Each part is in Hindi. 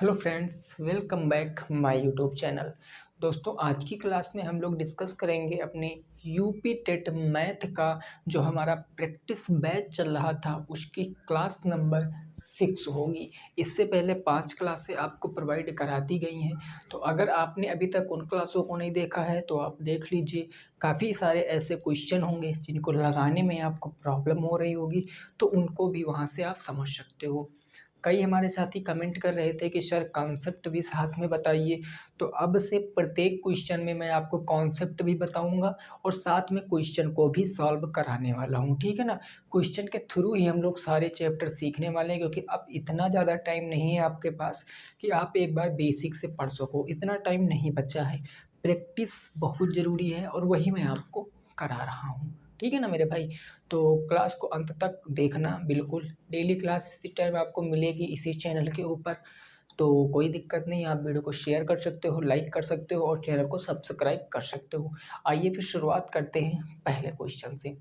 Hello friends, welcome back my YouTube channel. दोस्तों, आज की क्लास में हम लोग डिस्कस करेंगे अपने यूपी टेट मैथ का जो हमारा प्रैक्टिस बैच चल रहा था उसकी क्लास नंबर 6 होगी। इससे पहले 5 क्लासें आपको प्रोवाइड करा दी गई हैं, तो अगर आपने अभी तक उन क्लासों को नहीं देखा है तो आप देख लीजिए। काफ़ी सारे ऐसे क्वेश्चन होंगे जिनको लगाने में आपको प्रॉब्लम हो रही होगी, तो उनको भी वहाँ से आप समझ सकते हो। कई हमारे साथी कमेंट कर रहे थे कि सर कॉन्सेप्ट भी साथ में बताइए, तो अब से प्रत्येक क्वेश्चन में मैं आपको कॉन्सेप्ट भी बताऊंगा और साथ में क्वेश्चन को भी सॉल्व कराने वाला हूं, ठीक है ना। क्वेश्चन के थ्रू ही हम लोग सारे चैप्टर सीखने वाले हैं, क्योंकि अब इतना ज़्यादा टाइम नहीं है आपके पास कि आप एक बार बेसिक से पढ़ सको। इतना टाइम नहीं बचा है। प्रैक्टिस बहुत ज़रूरी है और वही मैं आपको करा रहा हूँ, ठीक है ना मेरे भाई। तो क्लास को अंत तक देखना बिल्कुल। डेली क्लास इसी टाइम आपको मिलेगी इसी चैनल के ऊपर, तो कोई दिक्कत नहीं। आप वीडियो को शेयर कर सकते हो, लाइक कर सकते हो और चैनल को सब्सक्राइब कर सकते हो। आइए फिर शुरुआत करते हैं पहले क्वेश्चन से।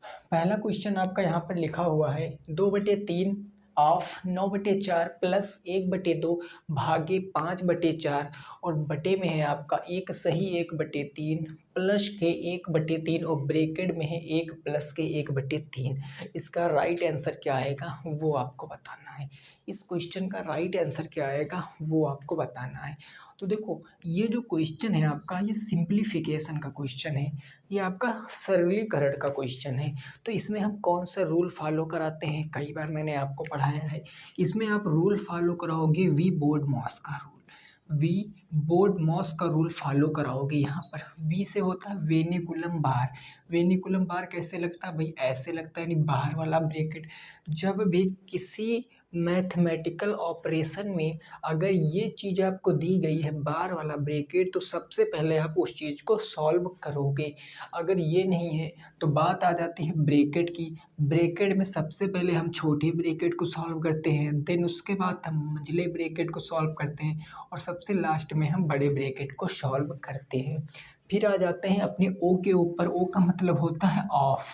पहला क्वेश्चन आपका यहाँ पर लिखा हुआ है 2/3 ऑफ 9/4 प्लस 1/2 भागे 5/4 और बटे में है आपका एक सही 1/3 प्लस के 1/3 और ब्रैकेट में है 1 प्लस के 1/3। इसका राइट आंसर क्या आएगा वो आपको बताना है। इस क्वेश्चन का राइट आंसर क्या आएगा वो आपको बताना है। तो देखो, ये जो क्वेश्चन है आपका, ये सिंप्लीफिकेशन का क्वेश्चन है, ये आपका सरलीकरण का क्वेश्चन है। तो इसमें हम कौन सा रूल फॉलो कराते हैं, कई बार मैंने आपको पढ़ाया है। इसमें आप रूल फॉलो कराओगे वी बोर्ड मॉस का रूल। वी बोर्ड मॉस का रूल फॉलो कराओगे। यहाँ पर वी से होता है वेनिकुलम बार। वेनिकुलम बार कैसे लगता है भाई, ऐसे लगता है, यानी बाहर वाला ब्रैकेट। जब भी किसी मैथमेटिकल ऑपरेशन में अगर ये चीज़ आपको दी गई है बार वाला ब्रैकेट, तो सबसे पहले आप उस चीज़ को सॉल्व करोगे। अगर ये नहीं है तो बात आ जाती है ब्रैकेट की। ब्रैकेट में सबसे पहले हम छोटे ब्रैकेट को सॉल्व करते हैं, देन उसके बाद हम मंझले ब्रैकेट को सॉल्व करते हैं और सबसे लास्ट में हम बड़े ब्रैकेट को सॉल्व करते हैं। फिर आ जाते हैं अपने ओ के ऊपर। ओ का मतलब होता है ऑफ,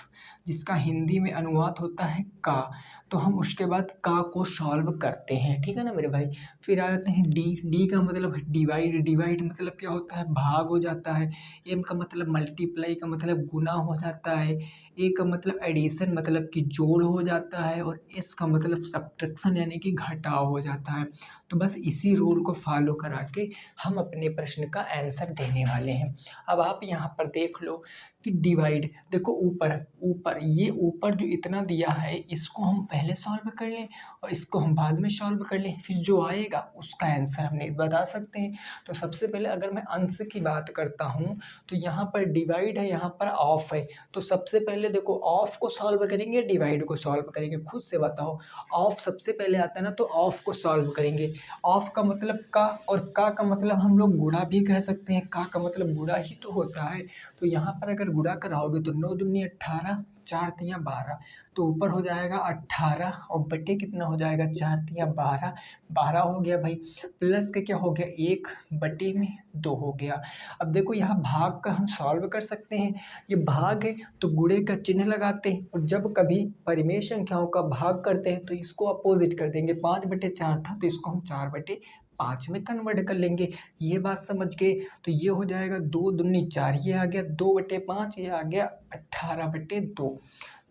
जिसका हिंदी में अनुवाद होता है का। तो हम उसके बाद का को सॉल्व करते हैं, ठीक है ना मेरे भाई। फिर आ जाते हैं डी। डी का मतलब डिवाइड। डिवाइड मतलब क्या होता है, भाग हो जाता है। एम का मतलब मल्टीप्लाई का मतलब गुना हो जाता है। ए का मतलब एडिशन मतलब कि जोड़ हो जाता है और एस का मतलब सब्ट्रैक्शन यानी कि घटाव हो जाता है। तो बस इसी रूल को फॉलो करा के हम अपने प्रश्न का आंसर देने वाले हैं। अब आप यहाँ पर देख लो कि डिवाइड, देखो ऊपर ऊपर ये ऊपर जो इतना दिया है इसको हम पहले सॉल्व कर लें और इसको हम बाद में सॉल्व कर लें, फिर जो आएगा उसका आंसर हम नहीं बता सकते हैं। तो सबसे पहले अगर मैं अंश की बात करता हूँ तो यहाँ पर डिवाइड है, यहाँ पर ऑफ है। तो सबसे पहले देखो, ऑफ को सॉल्व करेंगे डिवाइड को सॉल्व करेंगे, खुद से बताओ। ऑफ सबसे पहले आता है ना, तो ऑफ को सॉल्व करेंगे। ऑफ का मतलब का और का मतलब हम लोग गुणा भी कह सकते हैं, का मतलब गुणा ही तो होता है। तो यहाँ पर अगर गुणा कराओगे तो 9 दूनी 18, 4 तियाँ 12, तो ऊपर हो जाएगा 18 और बटे कितना हो जाएगा 4 तियाँ 12, 12 हो गया भाई। प्लस के क्या हो गया 1 बटे में 2 हो गया। अब देखो यहाँ भाग का हम सॉल्व कर सकते हैं। ये भाग है तो गुणे का चिन्ह लगाते हैं और जब कभी परिमेय संख्याओं का भाग करते हैं तो इसको अपोजिट कर देंगे। 5/4 था तो इसको हम 4/5 में कन्वर्ट कर लेंगे। ये बात समझ गए। तो ये हो जाएगा 2 दूनी 4, ये आ गया 2/5, ये आ गया 18/2।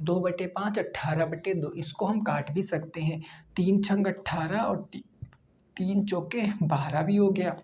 2/5 18/2, इसको हम काट भी सकते हैं। 3 छंग 18 और 3 चौके 12 भी हो गया।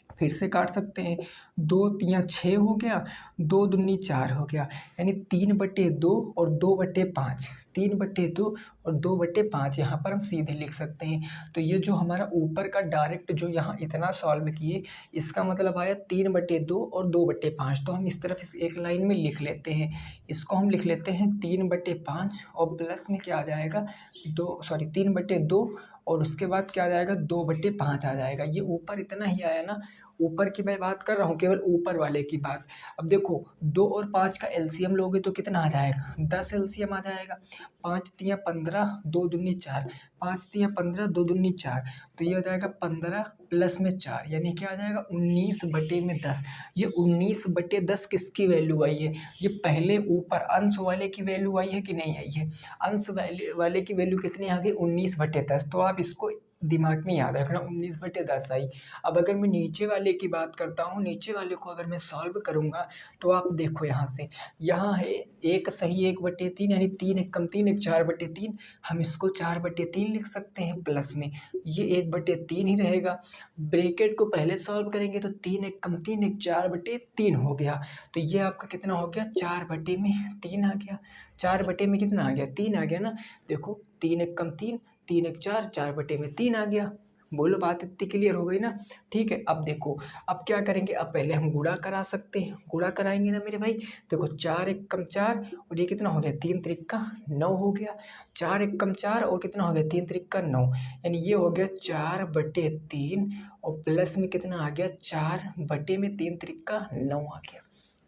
फिर से काट सकते हैं, 2 तियाँ 6 हो गया, 2 दूनी 4 हो गया, यानी 3/2 और 2/5। 3/2 और 2/5 यहाँ पर हम सीधे लिख सकते हैं। तो ये जो हमारा ऊपर का डायरेक्ट जो यहाँ इतना सॉल्व किए, इसका मतलब आया 3/2 और 2/5। तो हम इस तरफ इस एक लाइन में लिख लेते हैं। इसको हम लिख लेते हैं 3/5 और प्लस में क्या आ जाएगा 3/2 और उसके बाद क्या आ जाएगा 2/5 आ जाएगा। ये ऊपर इतना ही आया ना, ऊपर की मैं बात कर रहा हूँ, केवल ऊपर वाले की बात। अब देखो 2 और 5 का एलसीएम लोगे तो कितना आ जाएगा, 10 एलसीएम आ जाएगा। 5 तियाँ 15, 2 दूनी 4, 5 तियाँ 15, 2 दूनी 4, तो ये हो जाएगा 15 प्लस में 4, यानी क्या आ जाएगा 19/10। ये 19/10 किसकी वैल्यू आई है, ये पहले ऊपर अंश वाले की वैल्यू आई है कि नहीं आई है। अंश वाले की वैल्यू कितनी आ गई 19/10। तो आप इसको दिमाग में याद रखना 19/10 आई। अब अगर मैं नीचे वाले की बात करता हूँ, नीचे वाले को अगर मैं सॉल्व करूँगा तो आप देखो यहाँ से, यहाँ है एक सही 1/3 यानी 3 एकम 3 एक 4/3, हम इसको 4/3 लिख सकते हैं प्लस में, ये 1/3 ही रहेगा। ब्रैकेट को पहले सॉल्व करेंगे तो 3 एकम 3 एक 4/3 हो गया, तो ये आपका कितना हो गया 4/3 आ गया। 4 में कितना आ गया 3 आ गया ना, देखो 3 एकम 3 3 एक 4 4/3 आ गया। बोलो बात इतनी क्लियर हो गई ना। ठीक है, अब देखो अब क्या करेंगे, अब पहले हम गुणा करा सकते हैं, गुणा कराएंगे ना मेरे भाई। देखो 4 एकम 4 और ये कितना हो गया 3 त्रिका 9 हो गया। 4 एकम 4 और कितना हो गया 3 त्रिका 9, यानी ये हो गया 4/3 और प्लस में कितना आ गया 4/3 त्रिका 9 आ गया।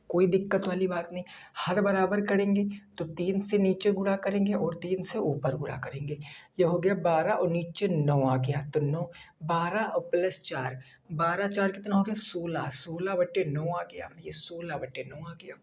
कोई दिक्कत वाली बात नहीं, हर बराबर करेंगे तो 3 से नीचे गुणा करेंगे और 3 से ऊपर गुणा करेंगे। ये हो गया 12 और नीचे 9 आ गया, तो 9 12 और प्लस 4 12 4 कितना हो गया 16 16/9 आ गया, ये 16/9 आ गया।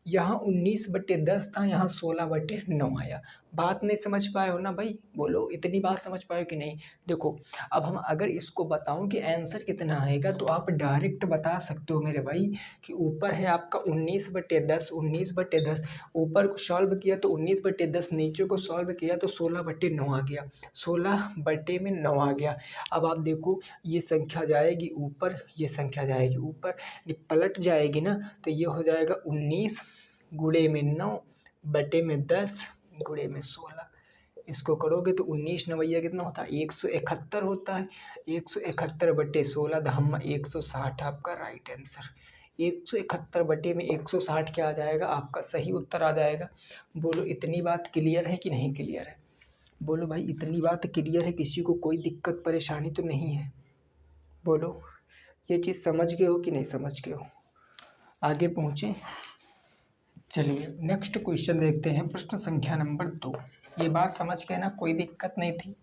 यहाँ 19/10 था, यहाँ 16/9 आया। बात नहीं समझ पाए हो ना भाई, बोलो इतनी बात समझ पाए कि नहीं। देखो अब हम अगर इसको बताऊं कि आंसर कितना आएगा तो आप डायरेक्ट बता सकते हो मेरे भाई कि ऊपर है आपका 19/10 19/10, ऊपर को सॉल्व किया तो 19/10, नीचे को सॉल्व किया तो 16/9 आ गया, 16/9 आ गया। अब आप देखो ये संख्या जाएगी ऊपर, ये संख्या जाएगी ऊपर, ये पलट जाएगी ना, तो ये हो जाएगा 19 गुणे में 9 बटे में 10 गुणे में 16। इसको करोगे तो 19 नवैया कितना होता है 171 होता है। 171/16 धम्मा 160 आपका राइट आंसर। 171 में 160 क्या आ जाएगा आपका सही उत्तर आ जाएगा। बोलो इतनी बात क्लियर है कि नहीं क्लियर है। बोलो भाई इतनी बात क्लियर है, किसी को कोई दिक्कत परेशानी तो नहीं है। बोलो ये चीज़ समझ गए हो कि नहीं समझ गए हो। आगे पहुँचे, चलिए नेक्स्ट क्वेश्चन देखते हैं, प्रश्न संख्या नंबर 2। ये बात समझ गए ना, कोई दिक्कत नहीं थी।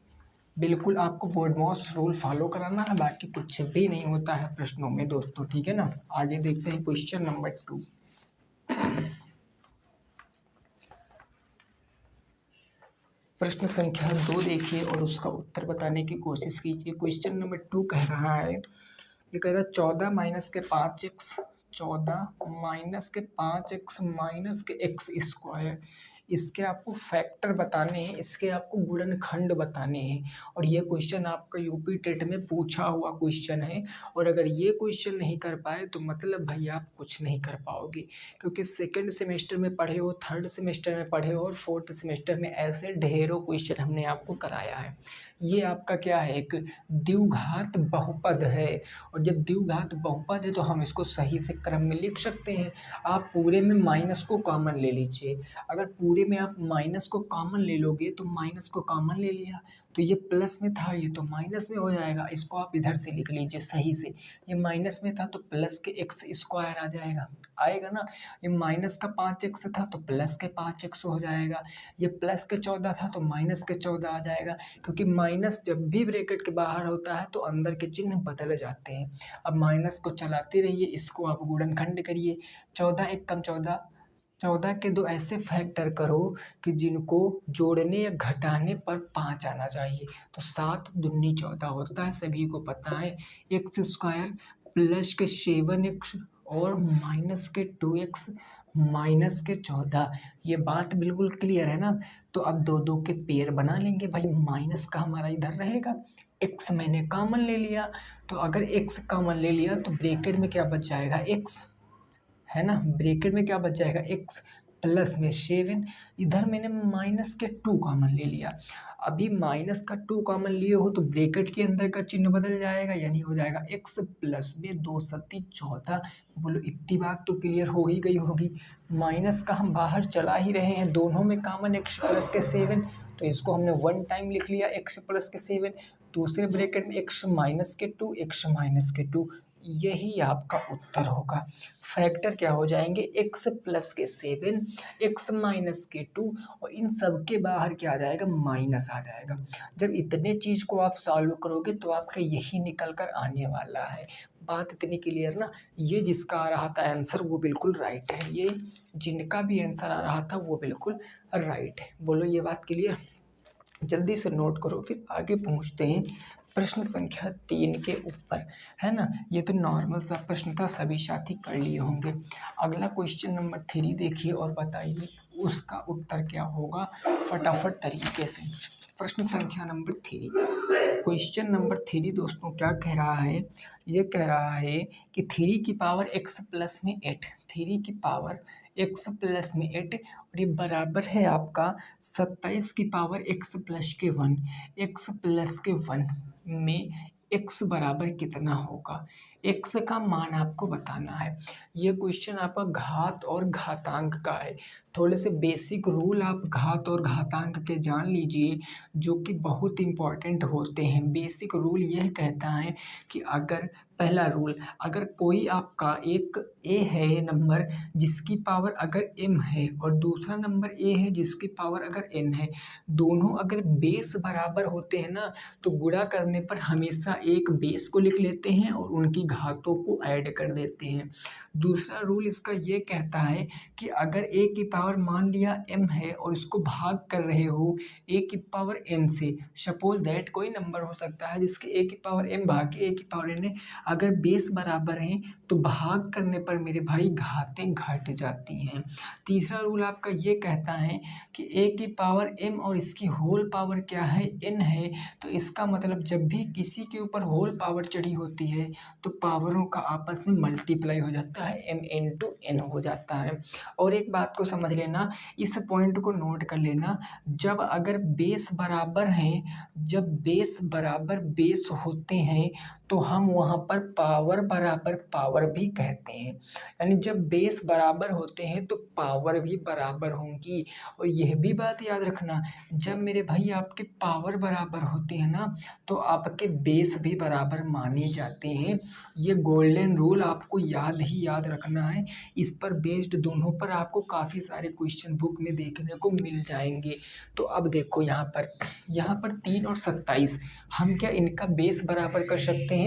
बिल्कुल आपको बोर्डमॉस रूल फॉलो कराना है, बाकी कुछ भी नहीं होता है प्रश्नों में दोस्तों, ठीक है ना। आगे देखते हैं क्वेश्चन नंबर 2। प्रश्न संख्या 2 देखिए और उसका उत्तर बताने की कोशिश कीजिए। क्वेश्चन नंबर 2 कह रहा है, ये कह रहा है 14 माइनस के 5x 14 माइनस के 5x माइनस के x स्क्वायर, इसके आपको फैक्टर बताने हैं, इसके आपको गुणनखंड बताने हैं। और ये क्वेश्चन आपका यूपी टेट में पूछा हुआ क्वेश्चन है, और अगर ये क्वेश्चन नहीं कर पाए तो मतलब भाई आप कुछ नहीं कर पाओगे, क्योंकि सेकंड सेमेस्टर में पढ़े हो, थर्ड सेमेस्टर में पढ़े हो और फोर्थ सेमेस्टर में ऐसे ढेरों क्वेश्चन हमने आपको कराया है। ये आपका क्या है, एक द्विघात बहुपद है, और जब द्विघात बहुपद है तो हम इसको सही से क्रम में लिख सकते हैं। आप पूरे में माइनस को कॉमन ले लीजिए, अगर पूरे में आप माइनस को कॉमन ले लोगे तो माइनस को कॉमन ले लिया तो ये प्लस में था, ये तो माइनस में हो जाएगा। इसको आप इधर से लिख लीजिए सही से, ये माइनस में था तो प्लस के एक्स स्क्वायर आ जाएगा, आएगा ना। ये माइनस का 5x था तो प्लस के 5x हो जाएगा, ये प्लस के 14 था तो माइनस के 14 आ जाएगा, क्योंकि माइनस जब भी ब्रैकेट के बाहर होता है तो अंदर के चिन्ह बदल जाते हैं। अब माइनस को चलाते रहिए, इसको आप गुणनखंड करिए। 14 एकम 14, 14 के दो ऐसे फैक्टर करो कि जिनको जोड़ने या घटाने पर 5 आना चाहिए, तो 7 दूनी 14 होता है, सभी को पता है। एक्स स्क्वायर प्लस के 7x और माइनस के 2x माइनस के 14, ये बात बिल्कुल क्लियर है ना। तो अब दो दो के पेयर बना लेंगे भाई, माइनस का हमारा इधर रहेगा, x मैंने कॉमन ले लिया, तो अगर x कॉमन ले लिया तो ब्रैकेट में क्या बच जाएगा x, है ना, ब्रैकेट में क्या बच जाएगा x प्लस में 7, इधर मैंने माइनस के 2 कॉमन ले लिया। अभी माइनस का 2 कॉमन लिए हो तो ब्रैकेट के अंदर का चिन्ह बदल जाएगा, यानी हो जाएगा x प्लस में 2 सत्ती 14। बोलो इतनी बात तो क्लियर हो ही गई होगी। माइनस का हम बाहर चला ही रहे हैं, दोनों में कॉमन x प्लस के 7, तो इसको हमने 1 टाइम लिख लिया x प्लस के 7, दूसरे ब्रैकेट में x माइनस के 2 x माइनस के 2, यही आपका उत्तर होगा। फैक्टर क्या हो जाएंगे x प्लस के 7 x माइनस के 2, और इन सब के बाहर क्या आ जाएगा माइनस आ जाएगा। जब इतने चीज़ को आप सॉल्व करोगे तो आपका यही निकल कर आने वाला है। बात इतनी क्लियर ना। ये जिसका आ रहा था आंसर वो बिल्कुल राइट है, ये जिनका भी आंसर आ रहा था वो बिल्कुल राइट है। बोलो ये बात क्लियर, जल्दी से नोट करो फिर आगे पहुँचते हैं प्रश्न संख्या 3 के ऊपर, है ना। ये तो नॉर्मल सा प्रश्न था, सभी साथी कर लिए होंगे। अगला क्वेश्चन नंबर 3 देखिए और बताइए उसका उत्तर क्या होगा फटाफट तरीके से। प्रश्न संख्या नंबर 3, क्वेश्चन नंबर 3 दोस्तों क्या कह रहा है, ये कह रहा है कि 3 की पावर x प्लस में 8, 3 की पावर x प्लस में 8 और ये बराबर है आपका 27 की पावर x प्लस के 1, x प्लस के 1 में x बराबर कितना होगा, x का मान आपको बताना है। ये क्वेश्चन आपका घात और घातांक का है। थोड़े से बेसिक रूल आप घात और घातांक के जान लीजिए जो कि बहुत इंपॉर्टेंट होते हैं। बेसिक रूल यह कहता है कि अगर पहला रूल, अगर कोई आपका एक ए है नंबर जिसकी पावर अगर m है और दूसरा नंबर ए है जिसकी पावर अगर n है, दोनों अगर बेस बराबर होते हैं ना तो गुणा करने पर हमेशा एक बेस को लिख लेते हैं और उनकी घातों को ऐड कर देते हैं। दूसरा रूल इसका ये कहता है कि अगर a की पावर मान लिया m है और इसको भाग कर रहे हो a की पावर n से, सपोज दैट कोई नंबर हो सकता है जिसके a की पावर m भाग के a की पावर n है, अगर बेस बराबर हैं तो भाग करने पर मेरे भाई घातें घट जाती हैं। तीसरा रूल आपका ये कहता है कि a की पावर m और इसकी होल पावर क्या है n है, तो इसका मतलब जब भी किसी के ऊपर होल पावर चढ़ी होती है तो पावरों का आपस में मल्टीप्लाई हो जाता है, m इंटू n हो जाता है। और एक बात को समझ लेना, इस पॉइंट को नोट कर लेना, जब अगर बेस बराबर हैं, जब बेस बराबर बेस होते हैं तो हम वहाँ पर पावर बराबर पावर भी कहते हैं। यानी जब बेस बराबर होते हैं तो पावर भी बराबर होंगी। और यह भी बात याद रखना, जब मेरे भाई आपके पावर बराबर होते हैं ना तो आपके बेस भी बराबर माने जाते हैं। ये गोल्डन रूल आपको याद रखना है। इस पर बेस्ड दोनों पर आपको काफ़ी सारे क्वेश्चन बुक में देखने को मिल जाएंगे। तो अब देखो यहाँ पर 3 और 27 हम क्या इनका बेस बराबर कर सकते हैं?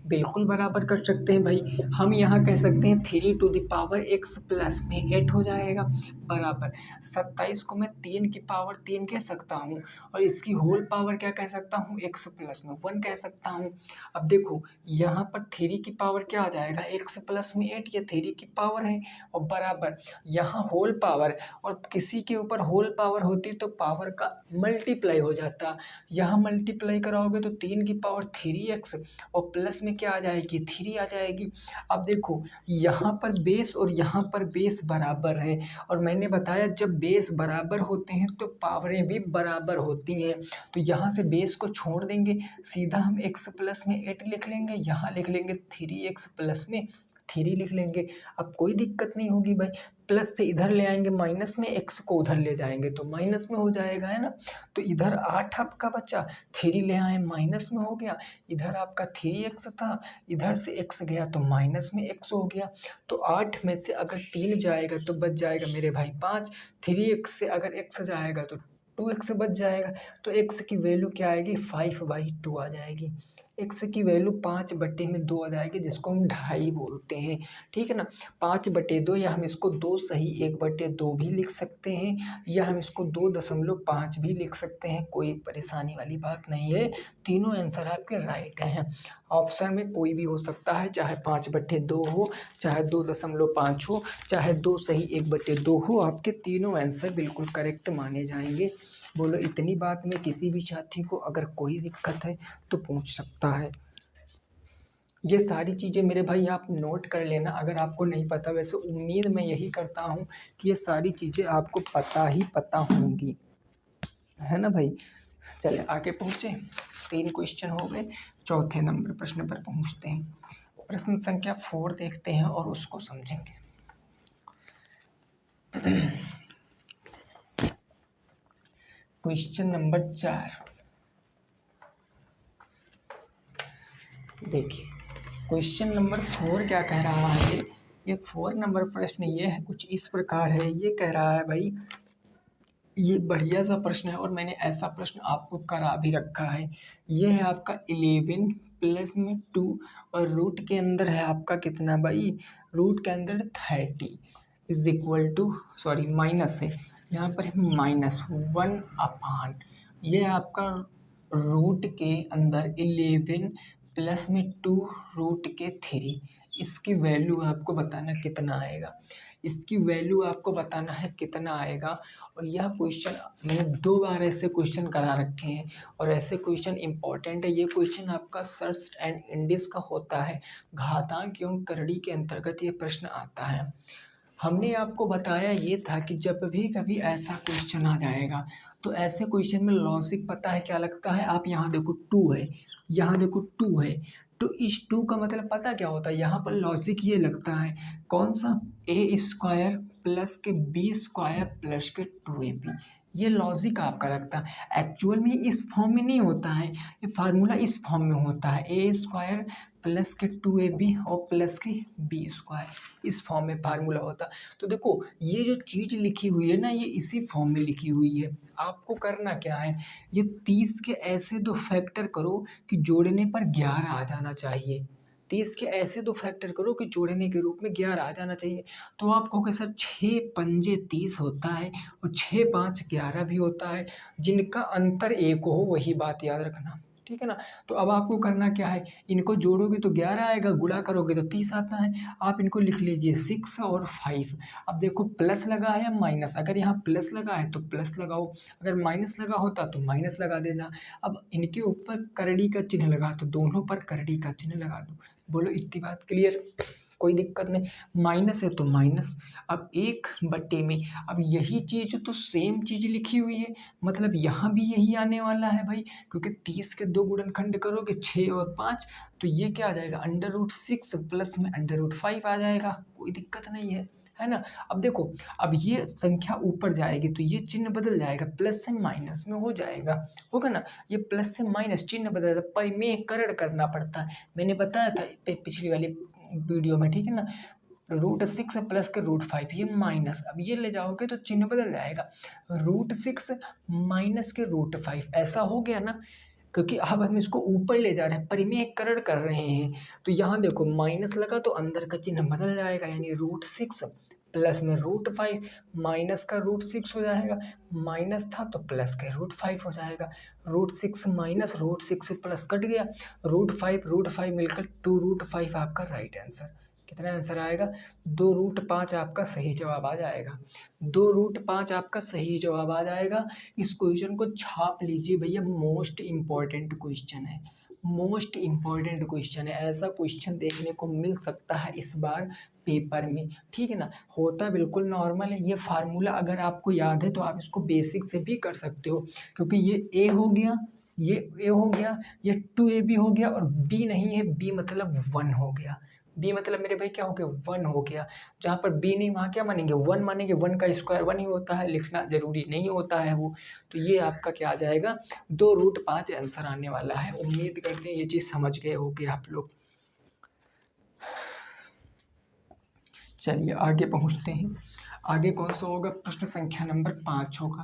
बिल्कुल बराबर कर सकते हैं भाई। हम यहाँ कह सकते हैं 3 to the power x plus में 8 हो जाएगा बराबर 27 को मैं 3 की पावर 3 कह सकता हूँ और इसकी होल पावर क्या कह सकता हूँ, x प्लस में 1 कह सकता हूँ। अब देखो यहाँ पर 3 की पावर क्या आ जाएगा, x प्लस में 8, ये 3 की पावर है और बराबर यहाँ होल पावर, और किसी के ऊपर होल पावर होती तो पावर का मल्टीप्लाई हो जाता। यहाँ मल्टीप्लाई कराओगे तो 3 की पावर 3x और प्लस में क्या आ जाएगी, 3 आ जाएगी। अब देखो यहाँ पर बेस और यहाँ पर बेस बराबर है और मैंने बताया जब बेस बराबर होते हैं तो पावरें भी बराबर होती हैं। तो यहाँ से बेस को छोड़ देंगे, सीधा हम x प्लस में 8 लिख लेंगे, यहाँ लिख लेंगे 3x प्लस में 3 लिख लेंगे। अब कोई दिक्कत नहीं होगी भाई, प्लस से इधर ले आएंगे माइनस में, x को उधर ले जाएंगे तो माइनस में हो जाएगा, है ना। तो इधर 8 आपका बचा, 3 ले आए माइनस में हो गया, इधर आपका 3x था, इधर से x गया तो माइनस में x हो गया। तो 8 में से अगर 3 जाएगा तो बच जाएगा मेरे भाई 5, 3x से अगर x जाएगा तो 2x बच जाएगा। तो x की वैल्यू क्या आएगी, 5/2 आ जाएगी। x की वैल्यू 5/2 आ जाएगी, जिसको हम 2.5 बोलते हैं, ठीक है ना। 5/2 या हम इसको 2 सही 1/2 भी लिख सकते हैं या हम इसको 2.5 भी लिख सकते हैं, कोई परेशानी वाली बात नहीं है। तीनों आंसर आपके राइट हैं। ऑप्शन में कोई भी हो सकता है, चाहे 5/2 हो, चाहे 2.5 हो, चाहे 2 सही 1/2 हो, आपके तीनों आंसर बिल्कुल करेक्ट माने जाएंगे। बोलो इतनी बात में किसी भी छात्री को अगर कोई दिक्कत है तो पूछ सकता है। ये सारी चीज़ें मेरे भाई आप नोट कर लेना अगर आपको नहीं पता। वैसे उम्मीद मैं यही करता हूँ कि ये सारी चीज़ें आपको पता होंगी, है ना भाई। चले आगे पहुँचे, 3 क्वेश्चन हो गए, चौथे नंबर प्रश्न पर पहुँचते हैं। प्रश्न संख्या 4 देखते हैं और उसको समझेंगे। क्वेश्चन नंबर 4 देखिए, क्वेश्चन नंबर 4 क्या कह रहा है। ये 4 नंबर प्रश्न ये है, कुछ इस प्रकार है। ये कह रहा है भाई, ये बढ़िया सा प्रश्न है और मैंने ऐसा प्रश्न आपको करा भी रखा है। ये है आपका 11 प्लस में 2 और रूट के अंदर है आपका कितना भाई, रूट के अंदर 30 इज इक्वल टू, माइनस है यहाँ पर, -1/, ये आपका रूट के अंदर 11 प्लस में 2 रूट के 3, इसकी वैल्यू आपको बताना कितना आएगा, इसकी वैल्यू आपको बताना है कितना आएगा। और यह क्वेश्चन मैंने 2 बार ऐसे क्वेश्चन करा रखे हैं और ऐसे क्वेश्चन इंपॉर्टेंट है। ये क्वेश्चन आपका सर्च एंड इंडिस का होता है, घातांक एवं करड़ी के अंतर्गत ये प्रश्न आता है। हमने आपको बताया ये था कि जब भी कभी ऐसा क्वेश्चन आ जाएगा तो ऐसे क्वेश्चन में लॉजिक पता है क्या लगता है, आप यहाँ देखो 2 है, यहाँ देखो 2 है, तो इस 2 का मतलब पता क्या होता है, यहाँ पर लॉजिक ये लगता है कौन सा, ए स्क्वायर प्लस के बी स्क्वायर प्लस के 2ab, ये लॉजिक आपका लगता है। एक्चुअल में इस फॉर्म में नहीं होता है, ये फार्मूला इस फॉर्म में होता है, ए स्क्वायर प्लस के 2ab और प्लस के बी स्क्वायर, इस फॉर्म में फार्मूला होता। तो देखो ये जो चीज़ लिखी हुई है ना, ये इसी फॉर्म में लिखी हुई है। आपको करना क्या है, ये 30 के ऐसे 2 फैक्टर करो कि जोड़ने पर 11 आ जाना चाहिए, 30 के ऐसे 2 फैक्टर करो कि जोड़ने के रूप में 11 आ जाना चाहिए। तो आप कहोगे सर 6 पंजे 30 होता है और 6 5 11 भी होता है, जिनका अंतर 1 हो वही बात याद रखना, ठीक है ना। तो अब आपको करना क्या है, इनको जोड़ोगे तो 11 आएगा, गुणा करोगे तो 30 आता है। आप इनको लिख लीजिए 6 और 5। अब देखो प्लस लगा है या माइनस, अगर यहाँ प्लस लगा है तो प्लस लगाओ, अगर माइनस लगा होता तो माइनस लगा देना। अब इनके ऊपर करड़ी का चिन्ह लगा, तो दोनों पर करड़ी का चिन्ह लगा दो। बोलो इतनी बात क्लियर, कोई दिक्कत नहीं। माइनस है तो माइनस, अब 1/, में अब यही चीज़ तो सेम चीज़ लिखी हुई है, मतलब यहाँ भी यही आने वाला है भाई, क्योंकि 30 के 2 गुणनखंड करोगे 6 और 5, तो ये क्या आ जाएगा, √6 प्लस में √5 आ जाएगा, कोई दिक्कत नहीं है ना। अब देखो, अब ये संख्या ऊपर जाएगी तो ये चिन्ह बदल जाएगा, प्लस से माइनस में हो जाएगा, होगा ना। ये प्लस से माइनस चिन्ह बदल जाता है, परिमेयकरण करना पड़ता है, मैंने बताया था पिछली वाली वीडियो में, ठीक है ना। √6 प्लस के √5, ये माइनस, अब ये ले जाओगे तो चिन्ह बदल जाएगा, √6 माइनस के √5, ऐसा हो गया ना। क्योंकि अब हम इसको ऊपर ले जा रहे हैं, परिमेयकरण कर रहे हैं, तो यहाँ देखो माइनस लगा तो अंदर का चिन्ह बदल जाएगा, यानी √6 प्लस में √5, माइनस का √6 हो जाएगा, माइनस था तो प्लस के √5 हो जाएगा, √6 माइनस √6 प्लस कट गया, √5 मिलकर 2√5 आपका राइट आंसर। कितना आंसर आएगा, 2√5 आपका सही जवाब आ जाएगा, 2√5 आपका सही जवाब आ जाएगा। इस क्वेश्चन को छाप लीजिए भैया, मोस्ट इम्पॉर्टेंट क्वेश्चन है, मोस्ट इम्पॉर्टेंट क्वेश्चन है, ऐसा क्वेश्चन देखने को मिल सकता है इस बार पेपर में, ठीक है ना। होता बिल्कुल नॉर्मल है, ये फार्मूला अगर आपको याद है तो आप इसको बेसिक से भी कर सकते हो, क्योंकि ये ए हो गया, ये ए हो गया, ये 2ab हो गया, और बी नहीं है, बी मतलब 1 हो गया, बी मतलब मेरे भाई क्या हो गया, 1 हो गया। जहाँ पर बी नहीं वहाँ क्या मानेंगे, 1 मानेंगे, 1 का स्क्वायर 1 ही होता है, लिखना जरूरी नहीं होता है वो। तो ये आपका क्या आ जाएगा, 2√5 आंसर आने वाला है। उम्मीद करते हैं ये चीज़ समझ गए होगे आप लोग। चलिए आगे पहुँचते हैं, आगे कौन सा होगा, प्रश्न संख्या नंबर 5 होगा,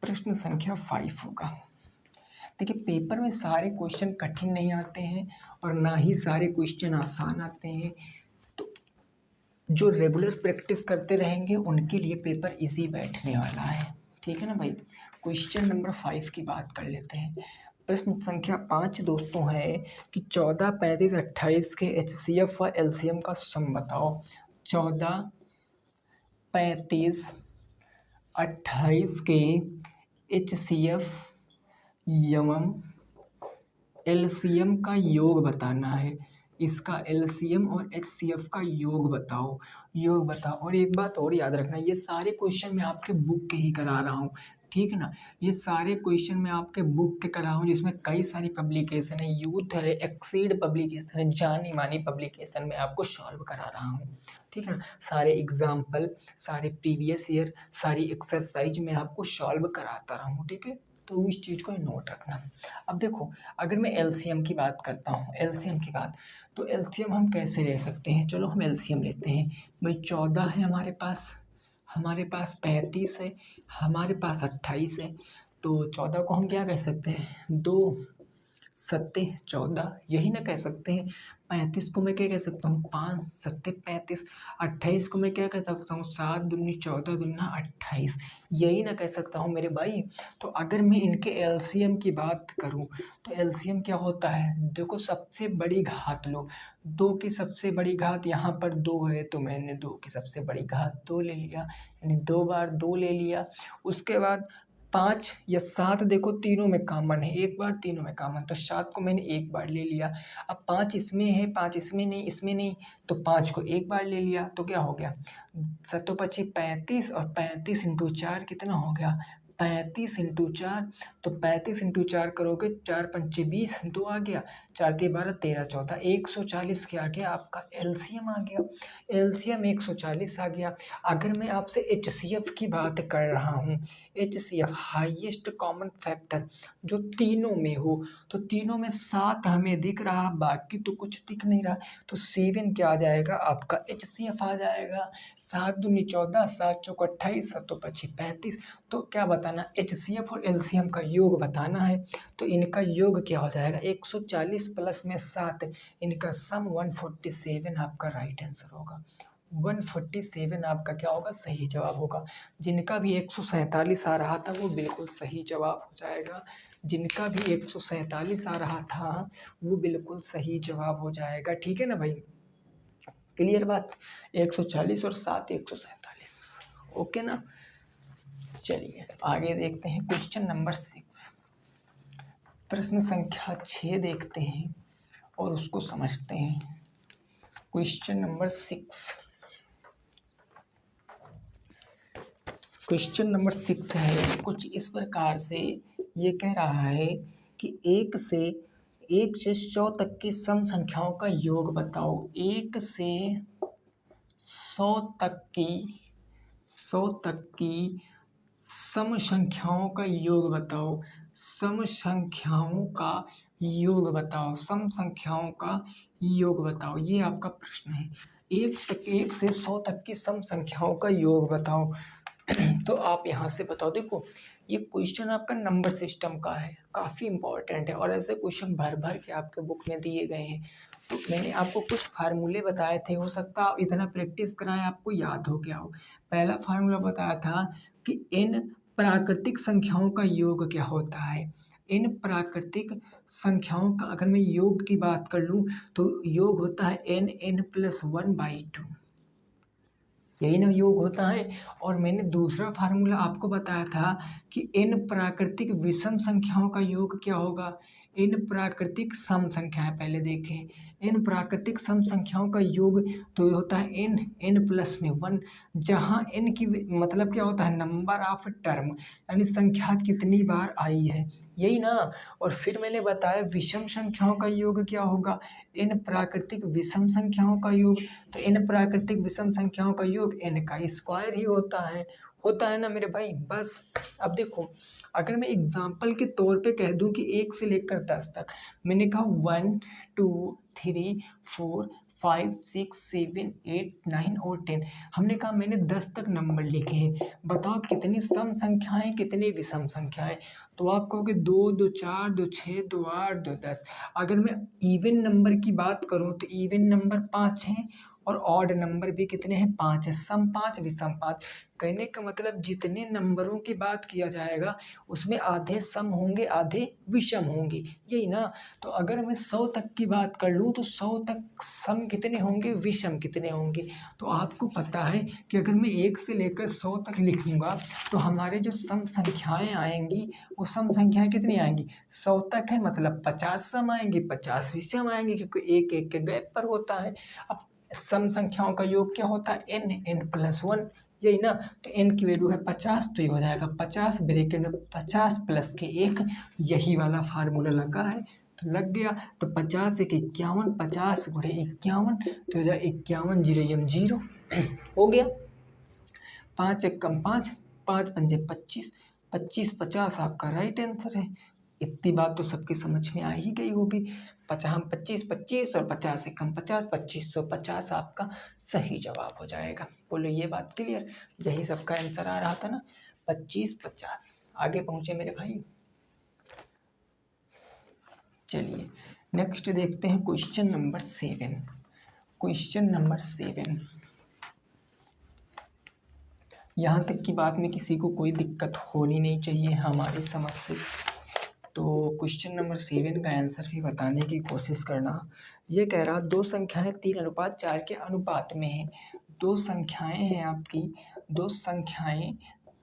प्रश्न संख्या 5 होगा। देखिए पेपर में सारे क्वेश्चन कठिन नहीं आते हैं और ना ही सारे क्वेश्चन आसान आते हैं, तो जो रेगुलर प्रैक्टिस करते रहेंगे उनके लिए पेपर इजी बैठने वाला है, ठीक है ना भाई। क्वेश्चन नंबर 5 की बात कर लेते हैं। प्रश्न संख्या 5 दोस्तों है कि 14, 35, 28 के HCF व LCM का सम बताओ। 14, 35, 28 के HCF एवं LCM का योग बताना है, इसका LCM और HCF का योग बताओ, योग बताओ। और एक बात और याद रखना, ये सारे क्वेश्चन मैं आपके बुक के ही करा रहा हूँ, ठीक है ना। ये सारे क्वेश्चन मैं आपके बुक के करा हूँ, जिसमें कई सारी पब्लिकेशन है, यूथ है, एक्सीड पब्लिकेशन है, जानी मानी पब्लिकेशन में आपको सॉल्व करा रहा हूँ, ठीक है ना। सारे एग्जाम्पल, सारे प्रीवियस ईयर, सारी एक्सरसाइज में आपको सॉल्व कराता रहा हूँ, ठीक है। तो इस चीज़ को नोट रखना। अब देखो अगर मैं LCM की बात करता हूँ, LCM की बात, तो LCM हम कैसे ले सकते हैं, चलो हम LCM लेते हैं भाई। 14 है हमारे पास, 35 है, हमारे पास 28 है, तो 14 को हम क्या कह सकते हैं, 2 सत्ते 14, यही ना कह सकते हैं। 35 को मैं क्या कह सकता हूँ, 5 सत्ते 35। 28 को मैं क्या कह सकता हूँ, 7 दूनी 14 दूना 28, यही ना कह सकता हूँ मेरे भाई। तो अगर मैं इनके एलसीएम की बात करूँ तो एलसीएम क्या होता है, देखो सबसे बड़ी घात लो, 2 की सबसे बड़ी घात यहाँ पर 2 है तो मैंने 2 की सबसे बड़ी घात 2 ले लिया, यानी 2 बार 2 ले लिया। उसके बाद 5 या 7 देखो तीनों में कॉमन है, एक बार तीनों में कॉमन, तो 7 को मैंने एक बार ले लिया। अब 5 इसमें है, 5 इसमें नहीं, इसमें नहीं, तो 5 को एक बार ले लिया, तो क्या हो गया, 7 35 और 35 इंटू 4 कितना हो गया, 35 इंटू 4, तो 35 इंटू 4 करोगे, 4 पंचे 20, 2 आ गया, 4 3 12 13 14, 140 क्या आ गया आपका एलसीएम आ गया, एलसीएम 140 आ गया। अगर मैं आपसे एचसीएफ की बात कर रहा हूँ, एचसीएफ हाईएस्ट कॉमन फैक्टर जो तीनों में हो, तो तीनों में 7 हमें दिख रहा, बाकी तो कुछ दिख नहीं रहा, तो 7 क्या आ जाएगा आपका एचसीएफ आ जाएगा। 7 दूनी 14, 7 चौक 28, 7 पच्ची 35, तो क्या बताना, एचसीएफ और एलसीएम का योग बताना है, तो इनका योग क्या हो जाएगा 140 प्लस में 7, इनका सम 147 आपका राइट आंसर होगा। 147 आपका क्या होगा, सही जवाब होगा। जिनका भी 147 आ रहा था वो बिल्कुल सही जवाब हो जाएगा, जिनका भी 147 आ रहा था वो बिल्कुल सही जवाब हो जाएगा। ठीक है ना भाई, क्लियर बात, 140 और 7 147, ओके ना। चलिए आगे देखते हैं क्वेश्चन नंबर 6, प्रश्न संख्या 6 देखते हैं और उसको समझते हैं। क्वेश्चन नंबर 6, क्वेश्चन नंबर 6 है कुछ इस प्रकार से, ये कह रहा है कि 1 से 100 तक की सम संख्याओं का योग बताओ। 1 से 100 तक की सम संख्याओं का योग बताओ, सम संख्याओं का योग बताओ, सम संख्याओं का योग बताओ, ये आपका प्रश्न है। 1 से 100 तक की सम संख्याओं का योग बताओ। तो आप यहाँ से बताओ, देखो ये क्वेश्चन आपका नंबर सिस्टम का है, काफ़ी इंपॉर्टेंट है, और ऐसे क्वेश्चन भर भर के आपके बुक में दिए गए हैं। तो मैंने आपको कुछ फार्मूले बताए थे, हो सकता है इतना प्रैक्टिस कराए आपको याद हो गया हो। पहला फार्मूला बताया था कि इन प्राकृतिक संख्याओं का योग क्या होता है। इन प्राकृतिक संख्याओं का अगर मैं योग की बात कर लूँ तो योग होता है n+1/2, यही ना योग होता है। और मैंने दूसरा फार्मूला आपको बताया था कि इन प्राकृतिक विषम संख्याओं का योग क्या होगा, इन प्राकृतिक सम संख्याएं, पहले देखें इन प्राकृतिक सम संख्याओं का योग तो होता है n+1, जहाँ n की मतलब क्या होता है, नंबर ऑफ टर्म, यानी संख्या कितनी बार आई है, यही ना। और फिर मैंने बताया विषम संख्याओं का योग क्या होगा, इन प्राकृतिक विषम संख्याओं का योग, तो इन प्राकृतिक विषम संख्याओं का योग n का स्क्वायर ही होता है ना मेरे भाई। बस अब देखो, अगर मैं एग्जाम्पल के तौर पे कह दूं कि 1 से लेकर 10 तक, मैंने कहा 1 2 3 4 5 6 7 8 9 और 10, हमने कहा मैंने 10 तक नंबर लिखे हैं, बताओ कितनी सम संख्याएं कितनी विषम संख्याएं। तो आप कहोगे 2 2 4 2 6 2 8 2 10। अगर मैं इवन नंबर की बात करूं तो इवन नंबर 5 हैं और ऑड नंबर भी कितने हैं, 5 है, सम 5 विषम 5। कहने का मतलब जितने नंबरों की बात किया जाएगा उसमें आधे सम होंगे आधे विषम होंगे, यही ना। तो अगर मैं 100 तक की बात कर लूँ तो 100 तक सम कितने होंगे विषम कितने होंगे। तो आपको पता है कि अगर मैं 1 से लेकर 100 तक लिखूंगा तो हमारे जो सम संख्याएं आएंगी वो सम संख्याएं कितनी आएंगी, 100 तक है मतलब 50 सम आएंगे 50 विषम आएंगे, क्योंकि एक एक के गैप पर होता है। अब सम संख्याओं का योग क्या होता है, n+1, यही ना। तो n की वैल्यू है 50, तो ये हो जाएगा 50 ब्रैकेट में 50 प्लस के 1, यही वाला फार्मूला लगा है तो लग गया। तो 50 1 51, 50 गुणे 51, तो हो जाए 51 0 0, हो गया। 5 1 5, 5 पंजे 25, 25 50 आपका राइट आंसर है। इतनी बात तो सबकी समझ में आ ही गई होगी। 25 25 और 50 से कम 50, 2550 आपका सही जवाब हो जाएगा। बोलो ये बात क्लियर, यही सबका आंसर आ रहा था ना, 25 50। आगे पहुंचे मेरे भाई, चलिए नेक्स्ट देखते हैं क्वेश्चन नंबर 7। क्वेश्चन नंबर 7, यहाँ तक की बात में किसी को कोई दिक्कत होनी नहीं चाहिए हमारी समझ से। तो क्वेश्चन नंबर 7 का आंसर ही बताने की कोशिश करना। ये कह रहा 2 संख्याएं 3:4 के अनुपात में हैं। 2 संख्याएं हैं आपकी, 2 संख्याएं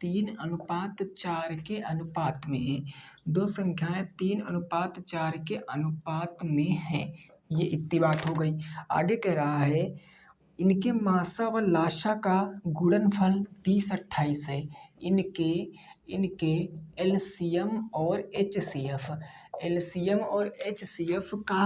3:4 के अनुपात में हैं। 2 संख्याएं 3:4 के अनुपात में हैं। ये इतनी बात हो गई। आगे कह रहा है इनके मासा व लाशा का गुणनफल 20-28 है। इनके एलसीएम और एचसीएफ, एलसीएम और एचसीएफ का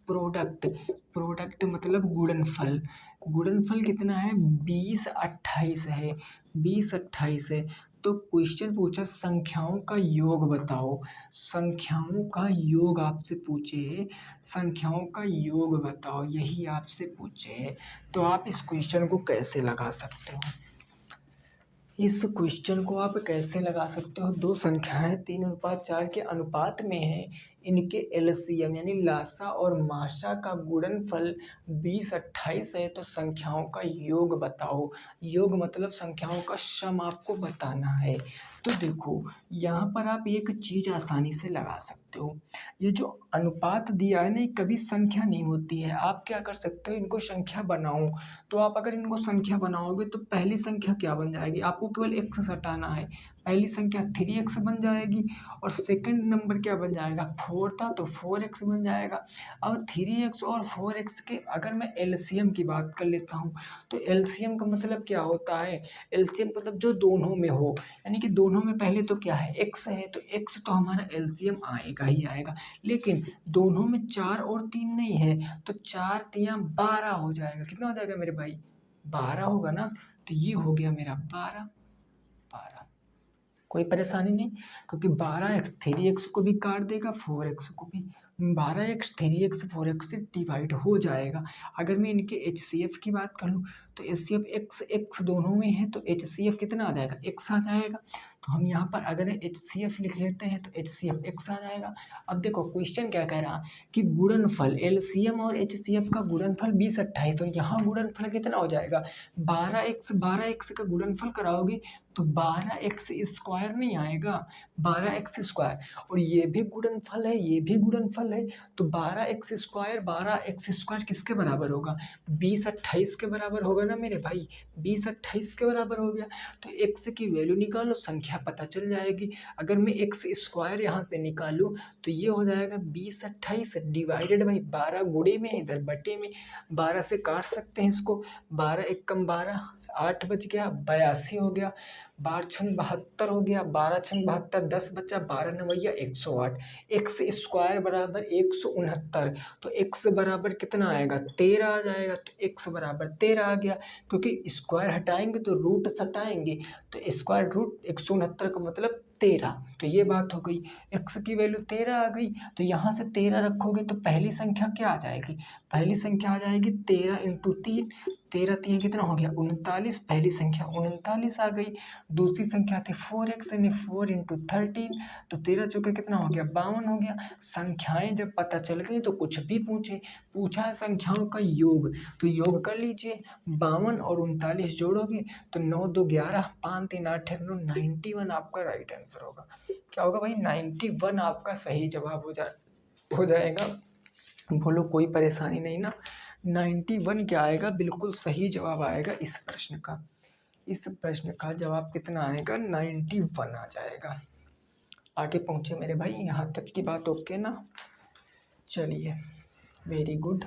प्रोडक्ट मतलब गुणनफल कितना है? 20-28 है। 20-28 है। तो क्वेश्चन पूछा संख्याओं का योग बताओ। संख्याओं का योग आपसे पूछे, संख्याओं का योग बताओ, यही आपसे पूछे है। तो आप इस क्वेश्चन को कैसे लगा सकते हो? इस क्वेश्चन को आप कैसे लगा सकते हो? 2 संख्याएं 3:4 के अनुपात में हैं। इनके एलसीएम यानी लासा और माशा का गुणनफल 20-28 है। तो संख्याओं का योग बताओ। योग मतलब संख्याओं का सम आपको बताना है। तो देखो यहाँ पर आप एक चीज़ आसानी से लगा सकते हो। ये जो अनुपात दिया है ना, ये कभी संख्या नहीं होती है। आप क्या कर सकते हो, इनको संख्या बनाओ। तो आप अगर इनको संख्या बनाओगे तो पहली संख्या क्या बन जाएगी? आपको केवल x हटाना है। पहली संख्या 3x बन जाएगी और सेकंड नंबर क्या बन जाएगा? 4 था तो 4x बन जाएगा। अब 3x और 4x के अगर मैं एलसीएम की बात कर लेता हूँ तो एलसीएम का मतलब क्या होता है? एलसीएम मतलब जो दोनों में हो, यानी कि दोनों में पहले तो क्या है? x है, तो x तो हमारा एलसीएम आएगा ही आएगा। लेकिन दोनों में 4 और 3 नहीं है, तो 4 3 12 हो जाएगा। कितना हो जाएगा मेरे भाई? 12 होगा ना। तो ये हो गया मेरा 12। कोई परेशानी नहीं, क्योंकि 12x 3x को भी काट देगा, 4x को भी। 12x 3x 4x से डिवाइड हो जाएगा। अगर मैं इनके HCF की बात कर लूँ तो HCF x दोनों में है, तो HCF कितना आ जाएगा? x आ जाएगा। तो हम यहाँ पर अगर HCF लिख लेते हैं तो HCF x आ जाएगा। अब देखो क्वेश्चन क्या कह रहा कि गुणनफल LCM और HCF का गुणनफल 20-28 और यहाँ गुणनफल कितना हो जाएगा? 12x का गुणनफल कराओगे तो 12x स्क्वायर नहीं आएगा, 12x स्क्वायर। और ये भी गुणनफल है, ये भी गुणनफल है। तो 12x स्क्वायर किसके बराबर होगा? 20-28 के बराबर होगा ना मेरे भाई। 20-28 के बराबर हो गया। तो x की वैल्यू निकालो, संख्या पता चल जाएगी। अगर मैं x स्क्वायर यहाँ से निकालूँ तो ये हो जाएगा 20-28 डिवाइडेड बाई 12, गुणे में इधर बटे में। 12 से काट सकते हैं इसको। 12 एकम 12, 8 बच गया, 82 हो गया। 12 छंग 72 हो गया, 12 छंग 72, 10 बचा, 12 नवैया 108। x स्क्वायर बराबर 169। तो x बराबर कितना आएगा? 13 आ जाएगा। तो x बराबर 13 आ गया, क्योंकि स्क्वायर हटाएंगे तो रूट सटाएंगे। तो स्क्वायर रूट 169 का मतलब 13। तो ये बात हो गई। x की वैल्यू 13 आ गई। तो यहाँ से 13 रखोगे तो पहली संख्या क्या आ जाएगी? पहली संख्या आ जाएगी 13 × 3। 13 3 कितना हो गया? 39। पहली संख्या 39 आ गई। दूसरी संख्या थी 4x यानी 4 × 13। तो 13 चौके कितना हो गया? 52 हो गया। संख्याएं जब पता चल गई तो कुछ भी पूछा है संख्याओं का योग, तो योग कर लीजिए। 52 और 39 जोड़ोगे तो 9 2 11, 5 3 8 9, 91 आपका राइट आंसर होगा। क्या होगा भाई? 91 आपका सही जवाब हो जाएगा। बोलो कोई परेशानी नहीं ना। 91 क्या आएगा? बिल्कुल सही जवाब आएगा इस प्रश्न का। इस प्रश्न का जवाब कितना आएगा? 91 आ जाएगा। आगे पहुँचे मेरे भाई, यहाँ तक की बात ओके ना? चलिए वेरी गुड।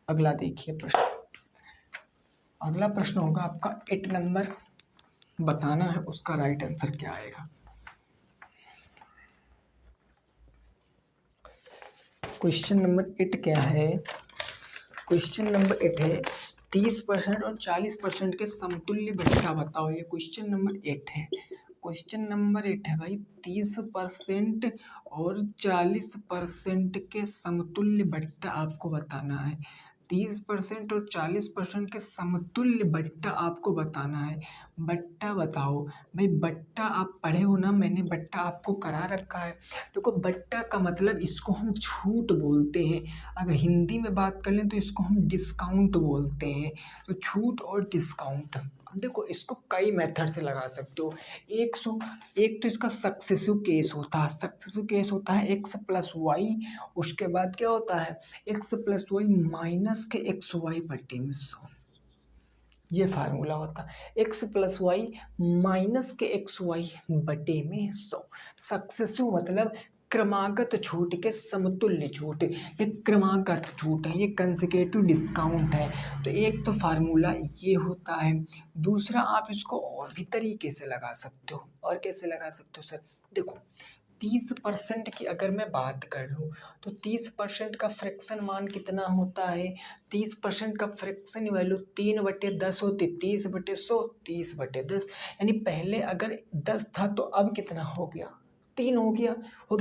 अगला देखिए प्रश्न। अगला प्रश्न होगा आपका 8 नंबर, बताना है उसका राइट आंसर क्या आएगा। क्वेश्चन नंबर 8 क्या है? क्वेश्चन नंबर 8 है 30% और 40% के समतुल्य बट्टा बताओ। ये क्वेश्चन नंबर 8 है। क्वेश्चन नंबर 8 है भाई, 30% और 40% के समतुल्य बट्टा आपको बताना है। 30% और 40% के समतुल्य बट्टा आपको बताना है। बट्टा बताओ भाई, बट्टा आप पढ़े हो ना, मैंने बट्टा आपको करा रखा है। देखो बट्टा का मतलब इसको हम छूट बोलते हैं, अगर हिंदी में बात कर लें तो इसको हम डिस्काउंट बोलते हैं। तो छूट और डिस्काउंट, अब देखो इसको कई मेथड से लगा सकते हो। एक तो इसका सक्सेसिव केस होता है, सक्सेसिव केस होता है एक्स प्लस वाई, उसके बाद क्या होता है एक्स प्लस वाई माइनस के एक्स वाई बटे में 100, ये फार्मूला होता है एक्स प्लस वाई माइनस के एक्स वाई बटे में 100। सक्सेसिव मतलब क्रमागत छूट के समतुल्य छूट, ये क्रमागत छूट है, ये कंसेक्यूटिव डिस्काउंट है। तो एक तो फार्मूला ये होता है। दूसरा आप इसको और भी तरीके से लगा सकते हो, और कैसे लगा सकते हो सर, देखो 30% की अगर मैं बात कर लूँ तो 30% का फ्रैक्शन मान कितना होता है, 30% का फ्रैक्शन वैल्यू 3/10 होती, 30/100, 30/10, यानी पहले अगर 10 था तो अब कितना हो गया, 3 हो गया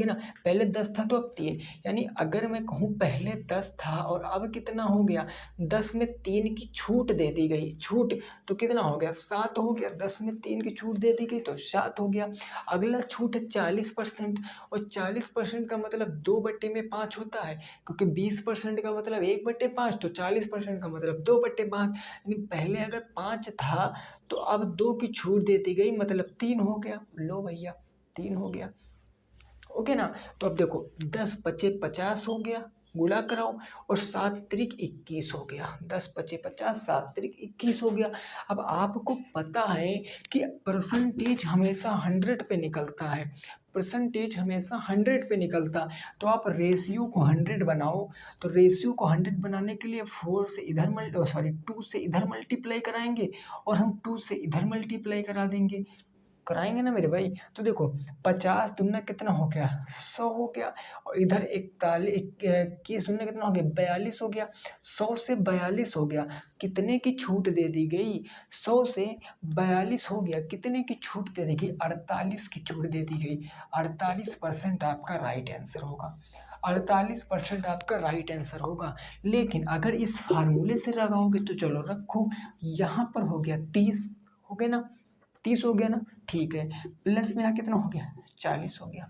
ना, पहले 10 था तो अब 3, यानी अगर मैं कहूँ पहले 10 था और अब कितना हो गया, 10 में 3 की छूट दे दी गई, छूट तो कितना हो गया, 7 हो गया, 10 में 3 की छूट दे दी गई तो 7 हो गया। अगला छूट है 40%, और 40% का मतलब 2/5 होता है, क्योंकि 20% का मतलब 1/5, तो 40% का मतलब 2/5, यानी पहले अगर 5 था तो अब 2 की छूट दे दी गई, मतलब 3 हो गया। लो भैया 3 हो गया, ओके ना। तो अब देखो 10 पचे 50 हो गया, गुणा कराओ, और 7 त्रिक 21 हो गया, 10 पचे 50, 7 त्रिक 21 हो गया। अब आपको पता है कि परसेंटेज हमेशा 100 पे निकलता है, परसेंटेज हमेशा 100 पे निकलता, तो आप रेशियो को 100 बनाओ। तो रेशियो को 100 बनाने के लिए 4 से इधर 2 से इधर मल्टीप्लाई कराएंगे, और हम 2 से इधर मल्टीप्लाई करा देंगे, कराएंगे ना मेरे भाई। तो देखो 50 दुना कितना हो गया, 100 हो गया, और इधर 21 दुना कितना हो गया, 42 हो गया, 100 से 42 हो गया, कितने की छूट दे दी गई, 100 से 42 हो गया, कितने की छूट दे दी गई, 48 की छूट दे दी गई। 48% आपका राइट आंसर होगा, 48% आपका राइट आंसर होगा। लेकिन अगर इस फार्मूले से लगाओगे तो चलो रखो, यहाँ पर हो गया 30, हो गया ना, 30 हो गया ना, ठीक है, प्लस में यहाँ कितना हो गया, 40 हो गया,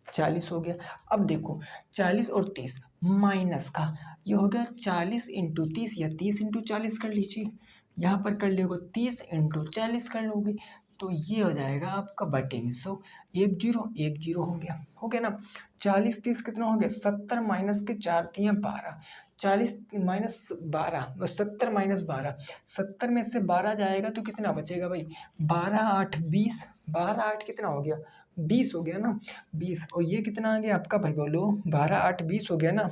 40 हो गया। अब देखो 40 और 30 माइनस का, ये हो गया 40 इंटू 30, या 30 इंटू 40 कर लीजिए, यहाँ पर कर लोगे 30 इंटू 40 कर लोगे, तो ये हो जाएगा आपका बटे में 100, 1 0 हो गया ना। 40 30 कितना हो गया, 70 माइनस के 4 तियाँ 12, 40 माइनस 12, 70 माइनस 12, 70 में से 12 जाएगा तो कितना बचेगा भाई, 12 8 20, 12 8 कितना हो गया, 20 हो गया ना, 20, और ये कितना आ गया आपका भाई, बोलो 12 8 20 हो गया ना,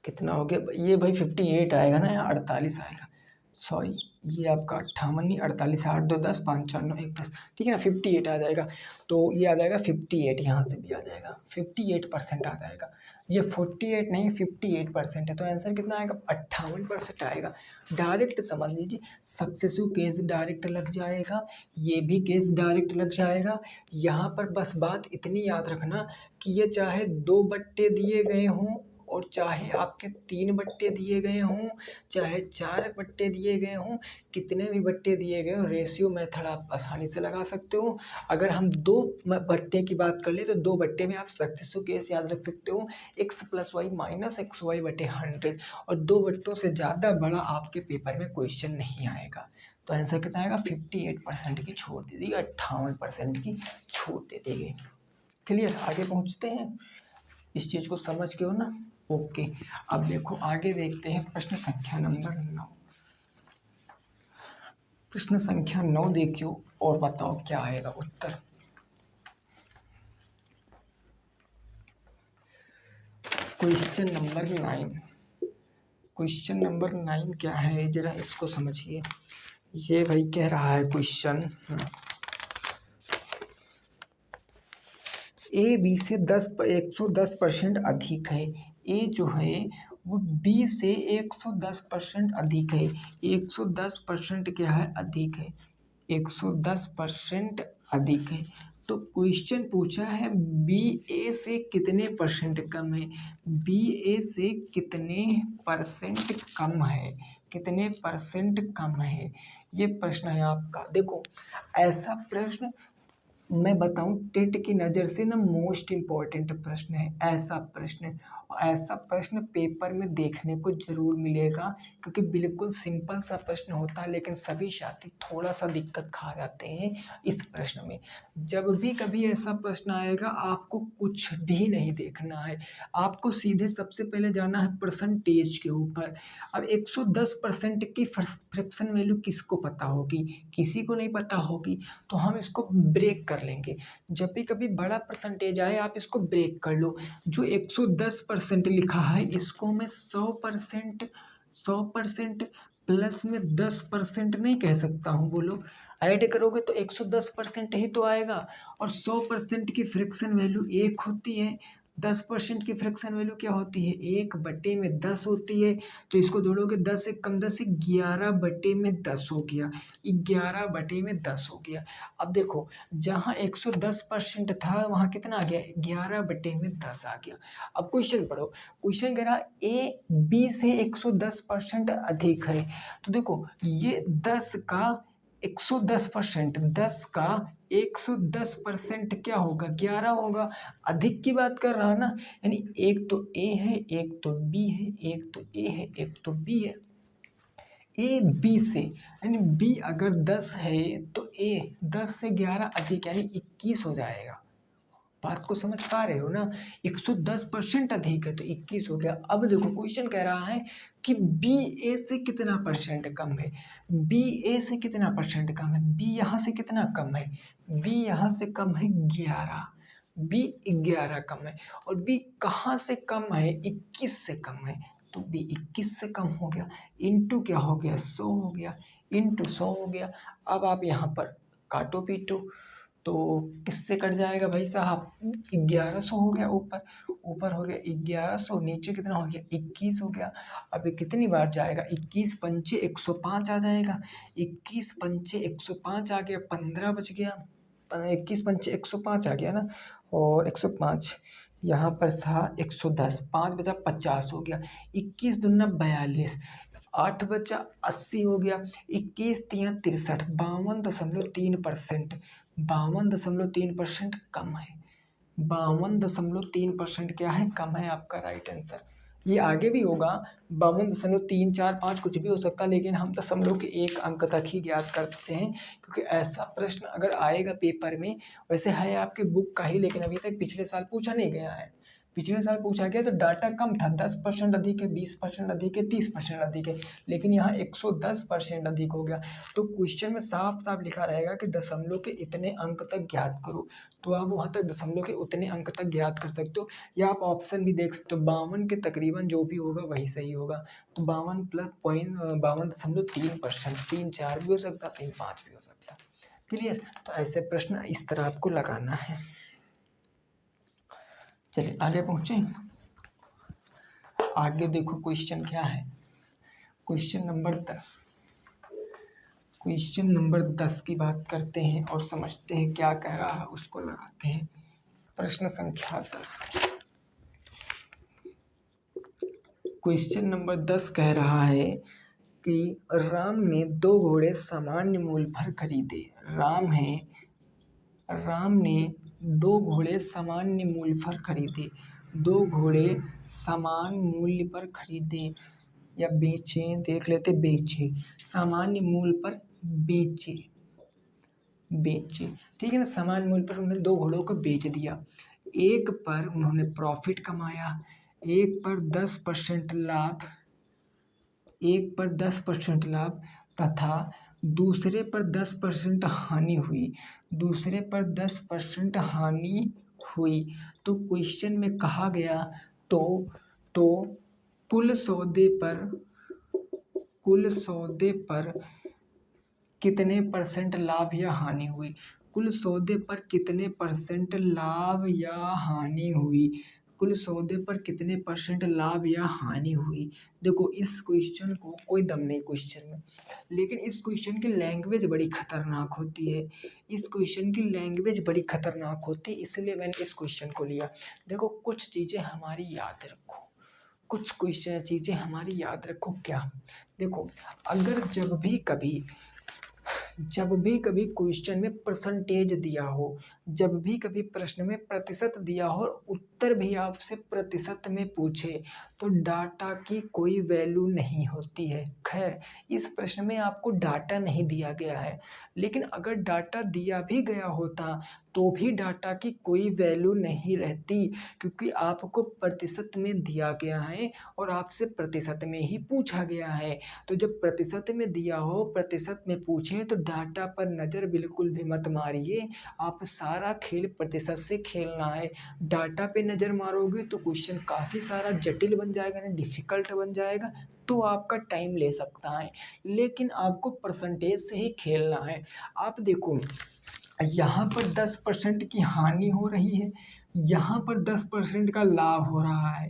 कितना हो गया ये भाई, 58 आएगा ना, या 48 आएगा, सॉरी ये आपका 58 नहीं, 48, 8 2 10, 5 4 9 1 10, ठीक है ना, 58 आ जाएगा। तो ये आ जाएगा 58, यहाँ से भी आ जाएगा 58% आ जाएगा, ये 48 नहीं 58% है, तो आंसर कितना आएगा, 58% आएगा। डायरेक्ट समझ लीजिए, सक्सेसिव केस डायरेक्ट लग जाएगा, ये भी केस डायरेक्ट लग जाएगा। यहाँ पर बस बात इतनी याद रखना कि ये चाहे 2 बट्टे दिए गए हों, और चाहे आपके 3 बट्टे दिए गए हों, चाहे 4 बट्टे दिए गए हों, कितने भी बट्टे दिए गए हों, रेशियो मेथड आप आसानी से लगा सकते हो। अगर हम 2 बट्टे की बात कर ले तो 2 बट्टे में आप सक्सेसिव केस याद रख सकते हो, x plus y minus x y बटे 100, और 2 बट्टों से ज़्यादा बड़ा आपके पेपर में क्वेश्चन नहीं आएगा। तो आंसर कितना आएगा, 58% की छूट दे दी गई, 58% की छूट दे दी गई। क्लियर, आगे पहुँचते हैं, इस चीज़ को समझ के हो ना, ओके। अब देखो आगे देखते हैं प्रश्न संख्या नंबर 9, प्रश्न संख्या 9 देखियो और बताओ क्या आएगा उत्तर। क्वेश्चन नंबर 9, क्वेश्चन नंबर 9 क्या है, जरा इसको समझिए। ये भाई कह रहा है क्वेश्चन, ए बी से 110% अधिक है, ए जो है वो बी से 110% अधिक है, 110% क्या है, अधिक है, 110% अधिक है। तो क्वेश्चन पूछा है बी ए से कितने परसेंट कम है, बी ए से कितने परसेंट कम है, कितने परसेंट कम है, ये प्रश्न है आपका। देखो ऐसा प्रश्न मैं बताऊं टेट की नज़र से ना मोस्ट इम्पॉर्टेंट प्रश्न है ऐसा प्रश्न, और ऐसा प्रश्न पेपर में देखने को जरूर मिलेगा, क्योंकि बिल्कुल सिंपल सा प्रश्न होता है लेकिन सभी छात्र थोड़ा सा दिक्कत खा जाते हैं इस प्रश्न में। जब भी कभी ऐसा प्रश्न आएगा आपको कुछ भी नहीं देखना है, आपको सीधे सबसे पहले जाना है परसेंटेज के ऊपर। अब 110% की फ्रैक्शन वैल्यू किसको पता होगी, किसी को नहीं पता होगी, तो हम इसको ब्रेक कर लेंगे। जब भी कभी बड़ा परसेंटेज आए आप इसको ब्रेक कर लो। जो 110% लिखा है इसको मैं 100% प्लस में 10% नहीं कह सकता हूँ, बोलो ऐड करोगे तो 110% ही तो आएगा। और 100% की फ्रैक्शन वैल्यू 1 होती है, 10% की फ्रैक्शन वैल्यू क्या होती है, 1/10 होती है। तो इसको जोड़ोगे 10 से कम 10 से 11/10 हो गया, 11/10 हो गया। अब देखो जहाँ 110% था वहाँ कितना आ गया, 11/10 आ गया। अब क्वेश्चन पढ़ो, क्वेश्चन कह रहा ए बी से 110% अधिक है। तो देखो ये 10 का 110%, 10 का 110% क्या होगा, 11 होगा। अधिक की बात कर रहा ना, यानी एक तो ए है, एक तो बी है, एक तो ए है, एक तो बी है। ए बी से, यानी बी अगर 10 है तो ए 10 से 11 अधिक यानी 21 हो जाएगा। बात को समझ पा रहे हो ना, 110% अधिक है तो 21 हो गया। अब देखो क्वेश्चन कह रहा है कि बी ए से कितना परसेंट कम है, बी ए से कितना परसेंट कम है, बी यहाँ से कितना कम है, बी यहाँ से कम है 11, बी 11 कम है। और बी कहाँ से कम है, 21 से कम है, तो बी 21 से कम हो गया, इंटू क्या हो गया 100 हो गया, इंटू 100 हो गया। अब आप यहाँ पर काटो पीटो तो किससे कट जाएगा भाई साहब, 1100 हो गया, ऊपर ऊपर हो गया 1100, नीचे कितना हो गया 21 हो गया। अब ये कितनी बार जाएगा, 21 पंचे 105 आ जाएगा, 21 पंचे 105 आ गया, 15 बच गया, 21 पंचे 105 आ गया ना, और 105 यहाँ पर था 110, 5 बचा 50 हो गया, 21 दूना 42, 8 बचा 80 हो गया, 21 तिया 63, 52.3%, 52.3% कम है, 52.3% क्या है, कम है आपका राइट आंसर। ये आगे भी होगा 52.3, 4, 5 कुछ भी हो सकता है, लेकिन हम दशमलव के एक अंक तक ही ज्ञात करते हैं, क्योंकि ऐसा प्रश्न अगर आएगा पेपर में, वैसे है आपके बुक का ही लेकिन अभी तक पिछले साल पूछा नहीं गया है। पिछले साल पूछा गया तो डाटा कम था, 10% अधिक है, 20% अधिक है, 30% अधिक है, लेकिन यहाँ 110% अधिक हो गया। तो क्वेश्चन में साफ साफ लिखा रहेगा कि दशमलव के इतने अंक तक ज्ञात करो, तो आप वहाँ तक दशमलव के उतने अंक तक ज्ञात कर सकते हो, या आप ऑप्शन भी देख सकते हो, 52 के तकरीबन जो भी होगा वही सही होगा। तो 52 प्लस 52.3%, 3-4 भी हो सकता, 3-5 भी हो सकता। क्लियर, तो ऐसे प्रश्न इस तरह आपको लगाना है। चलिए आगे पहुँचे, आगे देखो क्वेश्चन क्या है, क्वेश्चन नंबर 10, क्वेश्चन नंबर 10 की बात करते हैं और समझते हैं क्या कह रहा है, उसको लगाते हैं। प्रश्न संख्या 10, क्वेश्चन नंबर 10 कह रहा है कि राम ने 2 घोड़े सामान्य मूल्य पर खरीदे। राम ने 2 घोड़े सामान्य मूल्य पर खरीदे, 2 घोड़े समान मूल्य पर खरीदे या बेचे, देख लेते, बेचे, सामान्य मूल्य पर बेचे, ठीक है ना, समान मूल्य पर उन्होंने 2 घोड़ों को बेच दिया। एक पर उन्होंने प्रॉफिट कमाया, एक पर 10% लाभ, एक पर 10% लाभ तथा दूसरे पर 10% हानि हुई, दूसरे पर 10% हानि हुई। तो क्वेश्चन में कहा गया तो कुल सौदे पर कितने परसेंट लाभ या हानि हुई, कुल सौदे पर कितने परसेंट लाभ या हानि हुई, कुल सौदे पर कितने % लाभ या हानि हुई। देखो इस क्वेश्चन को कोई दम नहीं क्वेश्चन में, लेकिन इस क्वेश्चन की लैंग्वेज बड़ी खतरनाक होती है। इस क्वेश्चन की लैंग्वेज बड़ी खतरनाक होती है, इसलिए मैंने इस क्वेश्चन को लिया। देखो कुछ चीज़ें हमारी याद रखो, कुछ क्वेश्चन चीज़ें हमारी याद रखो। क्या देखो, अगर जब भी कभी क्वेश्चन में परसेंटेज दिया हो, जब भी कभी प्रश्न में प्रतिशत दिया हो और उत्तर भी आपसे प्रतिशत में पूछे, तो डाटा की कोई वैल्यू नहीं होती है। खैर इस प्रश्न में आपको डाटा नहीं दिया गया है, लेकिन अगर डाटा दिया भी गया होता तो भी डाटा की कोई वैल्यू नहीं रहती, क्योंकि आपको प्रतिशत में दिया गया है और आपसे प्रतिशत में ही पूछा गया है। तो जब प्रतिशत में दिया हो, प्रतिशत में पूछे, तो डाटा पर नज़र बिल्कुल भी मत मारिए। आप सारा खेल प्रतिशत से खेलना है। डाटा पे नज़र मारोगे तो क्वेश्चन काफ़ी सारा जटिल बन जाएगा, ना डिफ़िकल्ट बन जाएगा, तो आपका टाइम ले सकता है। लेकिन आपको परसेंटेज से ही खेलना है। आप देखो यहाँ पर 10% की हानि हो रही है, यहाँ पर 10% का लाभ हो रहा है।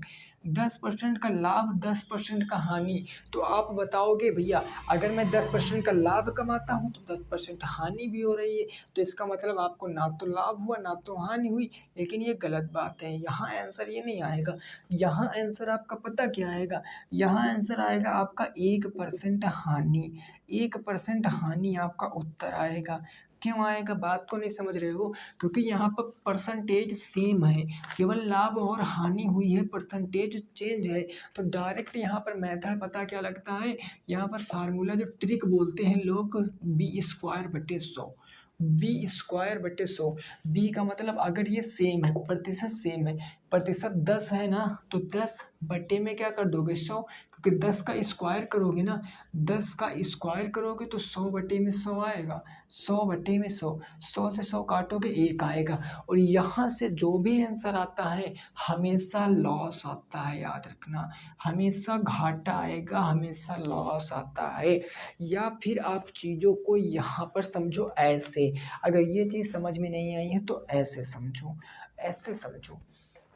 10% का लाभ, 10% का हानि। तो आप बताओगे भैया अगर मैं 10% का लाभ कमाता हूँ तो 10% हानि भी हो रही है, तो इसका मतलब आपको ना तो लाभ हुआ ना तो हानि हुई। लेकिन ये गलत बात है, यहाँ आंसर ये नहीं आएगा। यहाँ आंसर आपका पता क्या आएगा? यहाँ आंसर आएगा आपका 1% हानि। 1% हानि आपका उत्तर आएगा। क्यों आएगा? बात को नहीं समझ रहे हो? क्योंकि यहाँ पर परसेंटेज सेम है, केवल लाभ और हानि हुई है, परसेंटेज चेंज है। तो डायरेक्ट यहाँ पर मेथड पता क्या लगता है? यहाँ पर फार्मूला जो ट्रिक बोलते हैं लोग, b²/100। b²/100। b का मतलब अगर ये सेम है, प्रतिशत सेम है, प्रतिशत 10 है ना, तो 10 बटे में क्या कर दोगे? 100, क्योंकि 10 का स्क्वायर करोगे ना, 10 का स्क्वायर करोगे तो 100 बटे में 100 आएगा। 100 बटे में 100, 100 से 100 काटोगे 1 आएगा। और यहाँ से जो भी आंसर आता है हमेशा लॉस आता है, याद रखना। हमेशा घाटा आएगा, हमेशा लॉस आता है। या फिर आप चीज़ों को यहाँ पर समझो ऐसे, अगर ये चीज़ समझ में नहीं आई है तो ऐसे समझो, ऐसे समझो।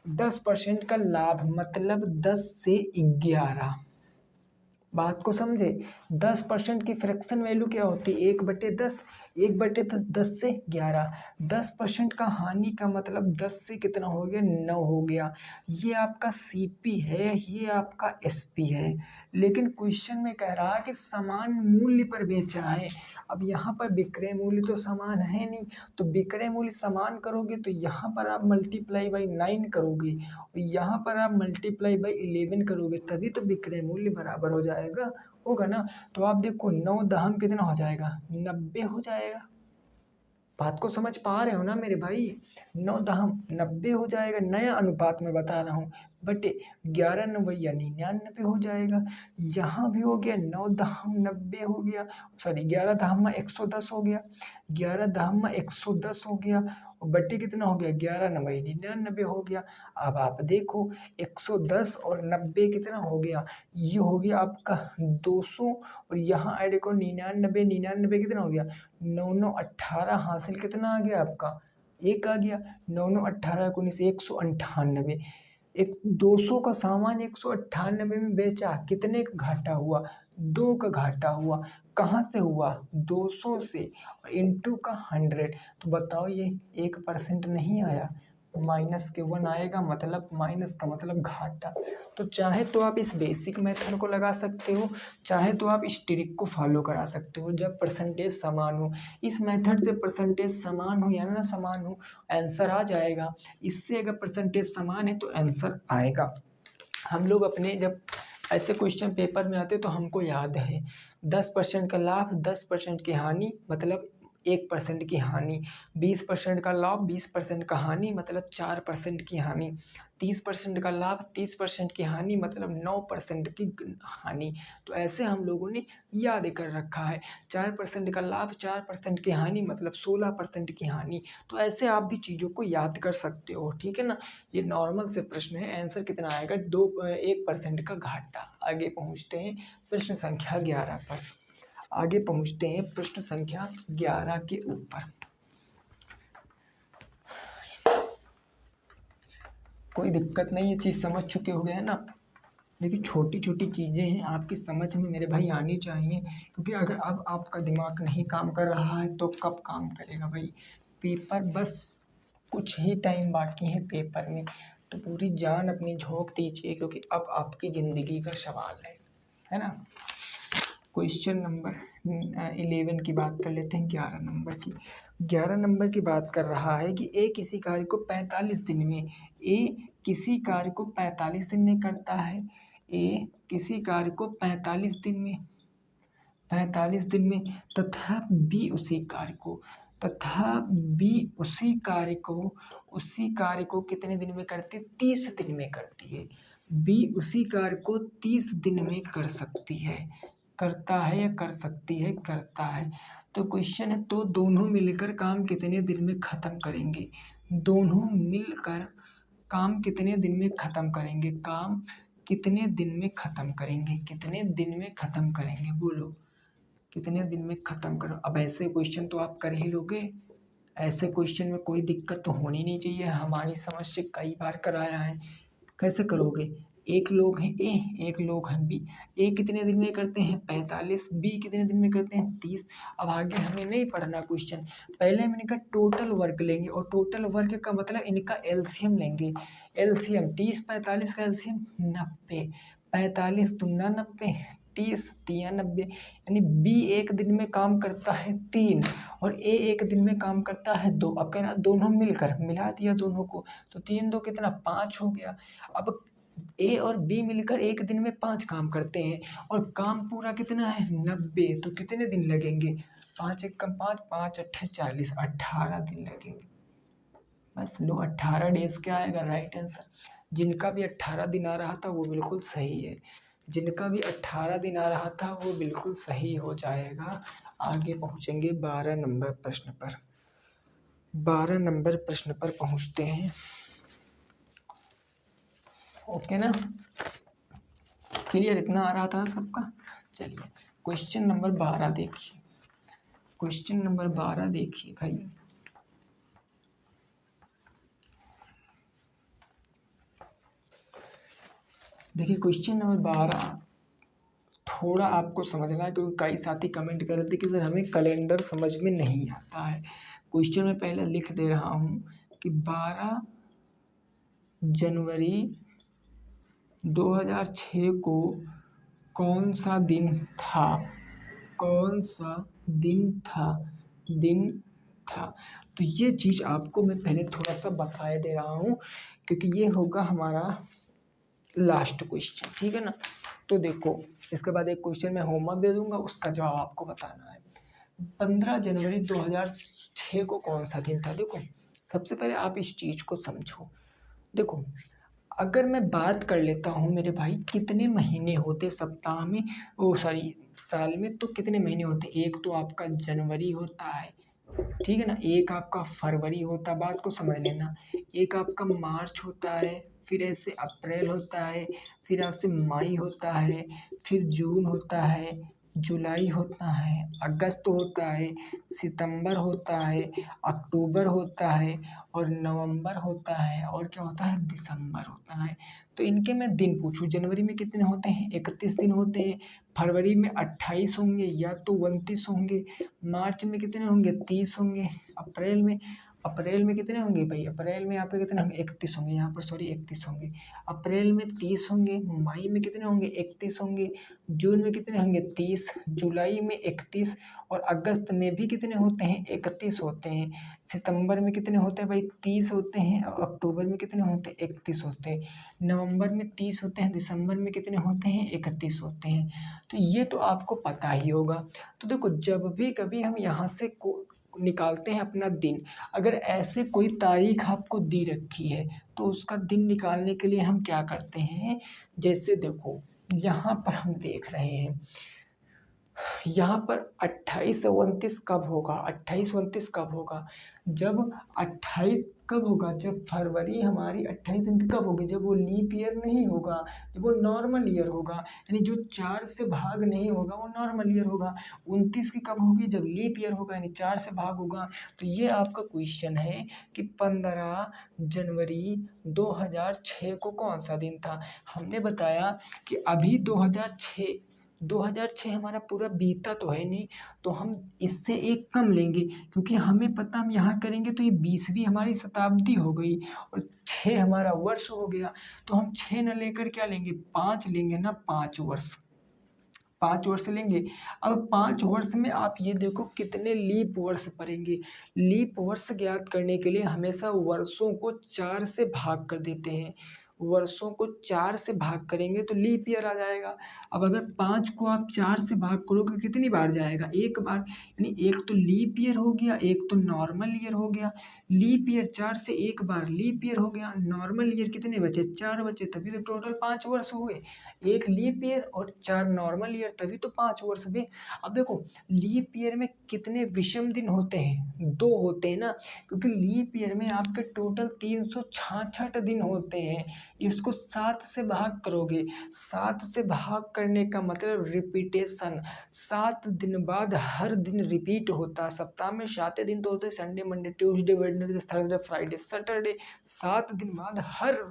10% का लाभ मतलब 10 से 11। बात को समझे? 10% की फ्रैक्शन वैल्यू क्या होती है? 1/10। 1/10 10 से 11। 10% का हानि का मतलब 10 से कितना हो गया? 9 हो गया। ये आपका CP है, ये आपका SP है। लेकिन क्वेश्चन में कह रहा है कि समान मूल्य पर बेचा है। अब यहाँ पर विक्रय मूल्य तो समान है नहीं, तो विक्रय मूल्य समान करोगे तो यहाँ पर आप मल्टीप्लाई बाई 9 करोगे और यहाँ पर आप मल्टीप्लाई बाई 11 करोगे, तभी तो विक्रय मूल्य बराबर हो जाएगा, होगा ना। तो आप देखो 9 दहम कितना हो जाएगा? 90 हो जाएगा। बात को समझ पा रहे हो ना मेरे भाई? 9 दहम 90 हो जाएगा, नया अनुपात में बता रहा हूँ, बटे 11 नवैया 99 हो जाएगा। यहाँ भी हो गया 9 दहम 90 हो गया, सॉरी 11 दहम 110 हो गया, 11 दहम 110 हो गया, और बटे कितना हो गया? 11 नवैया 99 हो गया। अब आप देखो 110 और 90 कितना हो गया? ये हो गया आपका 200, और यहाँ ऐड करो 99, 99 कितना हो गया? 9 9 18, हासिल कितना आ गया आपका? 1 आ गया। 9 9 18 को 198। एक 200 का सामान 198 में बेचा, कितने का घाटा हुआ? 2 का घाटा हुआ। कहाँ से हुआ? 200 से, और इंटू का 100। तो बताओ ये 1% नहीं आया, माइनस के 1 आएगा, मतलब माइनस का मतलब घाटा। तो चाहे तो आप इस बेसिक मेथड को लगा सकते हो, चाहे तो आप इस ट्रिक को फॉलो करा सकते हो जब परसेंटेज समान हो। इस मेथड से परसेंटेज समान हो या ना समान हो, आंसर आ जाएगा। इससे अगर परसेंटेज समान है तो आंसर आएगा। हम लोग अपने जब ऐसे क्वेश्चन पेपर में आते तो हमको याद है 10% का लाभ, 10% की हानि मतलब 1% की हानि, 20% का लाभ, 20% का हानि मतलब 4% की हानि, 30% का लाभ, 30% की हानि मतलब 9% की हानि। तो ऐसे हम लोगों ने याद कर रखा है। 4% का लाभ, 4% की हानि मतलब 16% की हानि। तो ऐसे आप भी चीज़ों को याद कर सकते हो, ठीक है ना। ये नॉर्मल से प्रश्न है, आंसर कितना आएगा? 1% का घाटा। आगे पहुँचते हैं प्रश्न संख्या 11 पर। आगे पहुँचते हैं प्रश्न संख्या 11 के ऊपर। कोई दिक्कत नहीं, ये चीज़ समझ चुके हो गए ना। देखिए छोटी छोटी चीज़ें हैं, आपकी समझ में मेरे भाई आनी चाहिए, क्योंकि अगर अब आपका दिमाग नहीं काम कर रहा है तो कब काम करेगा भाई। पेपर बस कुछ ही टाइम बाकी है पेपर में, तो पूरी जान अपनी झोंक दीजिए, क्योंकि अब आपकी ज़िंदगी का सवाल है ना। क्वेश्चन नंबर 11 की बात कर लेते हैं, 11 नंबर की। 11 नंबर की बात कर रहा है कि ए किसी कार्य को 45 दिन में, ए किसी कार्य को 45 दिन में करता है, ए किसी कार्य को 45 दिन में, 45 दिन में, तथा बी उसी कार्य को, तथा बी उसी कार्य को कितने दिन में करती है, 30 दिन में करती है। बी उसी कार्य को 30 दिन में कर सकती है, करता है या कर सकती है, करता है। तो क्वेश्चन है, तो दोनों मिलकर काम कितने दिन में ख़त्म करेंगे, दोनों मिलकर काम कितने दिन में ख़त्म करेंगे, काम कितने दिन में ख़त्म करेंगे, कितने दिन में ख़त्म करेंगे, बोलो कितने दिन में ख़त्म करो। अब ऐसे क्वेश्चन तो आप कर ही लोगे, ऐसे क्वेश्चन में कोई दिक्कत तो होनी नहीं चाहिए, हमारी समझ से कई बार कराया है। कैसे करोगे, एक लोग हैं ए, एक लोग हैं बी, ए कितने दिन में करते हैं 45, बी कितने दिन में करते हैं 30। अब आगे हमें नहीं पढ़ना क्वेश्चन, पहले मैंने कहा टोटल वर्क लेंगे, और टोटल वर्क का मतलब इनका एलसीएम लेंगे। एलसीएम 30 45 का एलसीएम 90, 45 दूना 90, 30 तिया 90, यानी बी एक दिन में काम करता है 3 और ए एक दिन में काम करता है 2। अब कहना दोनों मिलकर, मिला दिया दोनों को, तो 3 2 कितना 5 हो गया। अब ए और बी मिलकर एक दिन में 5 काम करते हैं, और काम पूरा कितना है 90, तो कितने दिन लगेंगे, 5 एक कम 5, 5 8 40, 18 दिन लगेंगे। बस लो 18 डेज क्या आएगा राइट आंसर। जिनका भी 18 दिन आ रहा था वो बिल्कुल सही है, जिनका भी 18 दिन आ रहा था वो बिल्कुल सही हो जाएगा। आगे पहुँचेंगे 12 नंबर प्रश्न पर, 12 नंबर प्रश्न पर पहुँचते हैं। ओके ना, क्लियर इतना आ रहा था सबका। चलिए क्वेश्चन नंबर 12 देखिए, क्वेश्चन नंबर 12 देखिए भाई। देखिए क्वेश्चन नंबर 12 थोड़ा आपको समझना है, क्योंकि कई साथी कमेंट कर रहे थे कि सर हमें कैलेंडर समझ में नहीं आता है। क्वेश्चन में पहले लिख दे रहा हूँ कि 12 जनवरी 2006 को कौन सा दिन था, कौन सा दिन था। तो ये चीज़ आपको मैं पहले थोड़ा सा बताए दे रहा हूँ, क्योंकि ये होगा हमारा लास्ट क्वेश्चन, ठीक है ना। तो देखो इसके बाद एक क्वेश्चन मैं होमवर्क दे दूंगा, उसका जवाब आपको बताना है। 15 जनवरी 2006 को कौन सा दिन था। देखो सबसे पहले आप इस चीज़ को समझो। देखो अगर मैं बात कर लेता हूँ मेरे भाई, कितने महीने होते सप्ताह में, ओ सॉरी साल में, तो कितने महीने होते, एक तो आपका जनवरी होता है, ठीक है ना, एक आपका फरवरी होता है, बात को समझ लेना, एक आपका मार्च होता है, फिर ऐसे अप्रैल होता है, फिर ऐसे मई होता है, फिर जून होता है, जुलाई होता है, अगस्त होता है, सितंबर होता है, अक्टूबर होता है, और नवंबर होता है, और क्या होता है दिसंबर होता है। तो इनके मैं दिन पूछूं, जनवरी में कितने होते हैं 31 दिन होते हैं, फरवरी में 28 होंगे या तो 29 होंगे, मार्च में कितने होंगे 30 होंगे, अप्रैल में कितने होंगे भाई, अप्रैल में आपके कितने होंगे 31 होंगे, यहाँ पर सॉरी 31 होंगे, अप्रैल में 30 होंगे, मई में कितने होंगे 31 होंगे, जून में कितने होंगे 30, जुलाई में 31, और अगस्त में भी कितने होते हैं 31 होते हैं, सितंबर में कितने होते हैं भाई 30 होते हैं, और अक्टूबर में कितने होते हैं 31 होते हैं, नवंबर में 30 होते हैं, दिसंबर में कितने होते हैं 31 होते हैं। तो ये तो आपको पता ही होगा। तो देखो जब भी कभी हम यहाँ से निकालते हैं अपना दिन, अगर ऐसे कोई तारीख आपको दी रखी है तो उसका दिन निकालने के लिए हम क्या करते हैं, जैसे देखो यहाँ पर हम देख रहे हैं, यहाँ पर 28 29 कब होगा, 28 29 कब होगा, जब 28 कब होगा? जब फरवरी हमारी 28 दिन की कब होगी? जब वो लीप ईयर नहीं होगा, जब वो नॉर्मल ईयर होगा, यानी जो 4 से भाग नहीं होगा वो नॉर्मल ईयर होगा। 29 की कब होगी? जब लीप ईयर होगा, यानी 4 से भाग होगा। तो ये आपका क्वेश्चन है कि 15 जनवरी 2006 को कौन सा दिन था? हमने बताया कि अभी 2006 हमारा पूरा बीता तो है नहीं, तो हम इससे एक कम लेंगे, क्योंकि हमें पता हम यहाँ करेंगे तो ये 20वीं हमारी शताब्दी हो गई और 6 हमारा वर्ष हो गया। तो हम 6 न लेकर क्या लेंगे? 5 लेंगे ना, 5 वर्ष। 5 वर्ष लेंगे। अब 5 वर्ष में आप ये देखो कितने लीप वर्ष पड़ेंगे। लीप वर्ष ज्ञात करने के लिए हमेशा वर्षों को 4 से भाग कर देते हैं। वर्षों को 4 से भाग करेंगे तो लीप ईयर आ जाएगा। अब अगर 5 को आप 4 से भाग करोगे कितनी बार जाएगा? एक बार, यानी एक तो लीप ईयर हो गया, एक तो नॉर्मल ईयर हो गया। लीप ईयर 4 से एक बार लीप ईयर हो गया, नॉर्मल ईयर कितने बचे? 4 बचे, तभी तो टोटल 5 वर्ष हुए। एक लीप ईयर और 4 नॉर्मल ईयर, तभी तो 5 वर्ष हुए। अब देखो लीप ईयर में कितने विषम दिन होते हैं? 2 होते हैं ना, क्योंकि लीप ईयर में आपके टोटल 366 दिन होते हैं। इसको 7 से भाग करोगे, 7 से भाग करने का मतलब रिपीटेशन। 7 दिन बाद हर दिन रिपीट होता। सप्ताह में 7 दिन तो होते हैं, Sunday, Monday, Tuesday, Wednesday, Thursday, Friday, Saturday. 7 दिन बाद हर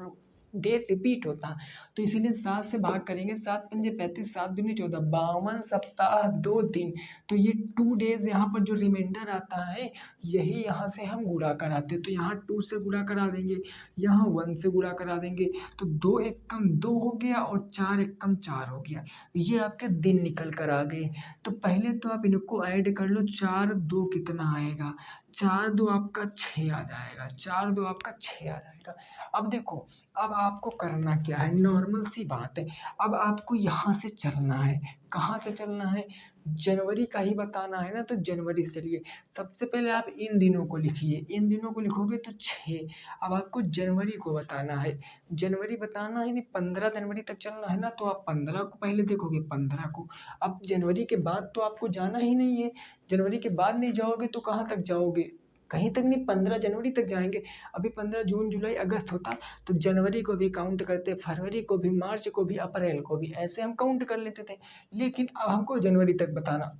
डे रिपीट होता। तो इसीलिए 7 से भाग करेंगे, 7 पंजे 35, 7 दूनी 14, 52 सप्ताह 2 दिन। तो ये 2 डेज यहाँ पर जो रिमाइंडर आता है, यही यहाँ से हम गुणा कराते हैं। तो यहाँ 2 से गुणा करा देंगे, यहाँ 1 से गुणा करा देंगे, तो 2 एकम 2 हो गया और 4 एकम 4 हो गया। ये आपके दिन निकल कर आ गए। तो पहले तो आप इनको ऐड कर लो, 4 2 कितना आएगा? 4 2 आपका 6 आ जाएगा, 4 2 आपका 6 आ जाएगा। अब देखो, अब आपको करना क्या है? नॉर्मल सी बात है। अब आपको यहाँ से चलना है। कहाँ से चलना है? जनवरी का ही बताना है ना, तो जनवरी से चलिए। सबसे पहले आप इन दिनों को लिखिए, इन दिनों को लिखोगे तो 6। अब आपको जनवरी को बताना है, जनवरी बताना है, नहीं 15 जनवरी तक चलना है ना, तो आप 15 को पहले देखोगे, 15 को। अब जनवरी के बाद तो आपको जाना ही नहीं है। जनवरी के बाद नहीं जाओगे तो कहाँ तक जाओगे? कहीं तक नहीं, 15 जनवरी तक जाएंगे। अभी 15 जून, जुलाई, अगस्त होता, तो जनवरी को भी काउंट करते, फरवरी को भी, मार्च को भी, अप्रैल को भी, ऐसे हम काउंट कर लेते थे। लेकिन अब हमको जनवरी तक बताना,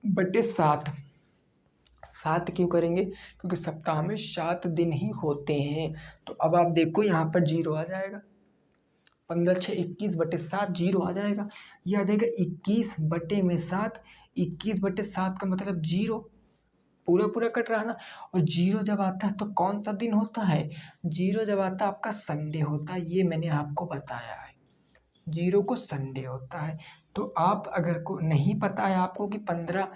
बटे 7। 7 क्यों करेंगे? क्योंकि सप्ताह में 7 दिन ही होते हैं। तो अब आप देखो यहाँ पर 0 आ जाएगा, 15 6 21 बटे 7, 0 आ जाएगा। ये आ जाएगा 21 बटे में 7, 21 बटे 7 का मतलब 0, पूरा पूरा कट रहा ना। और 0 जब आता है तो कौन सा दिन होता है? 0 जब आता है आपका संडे होता है, ये मैंने आपको बताया है। 0 को संडे होता है। तो आप अगर को नहीं पता है आपको कि 15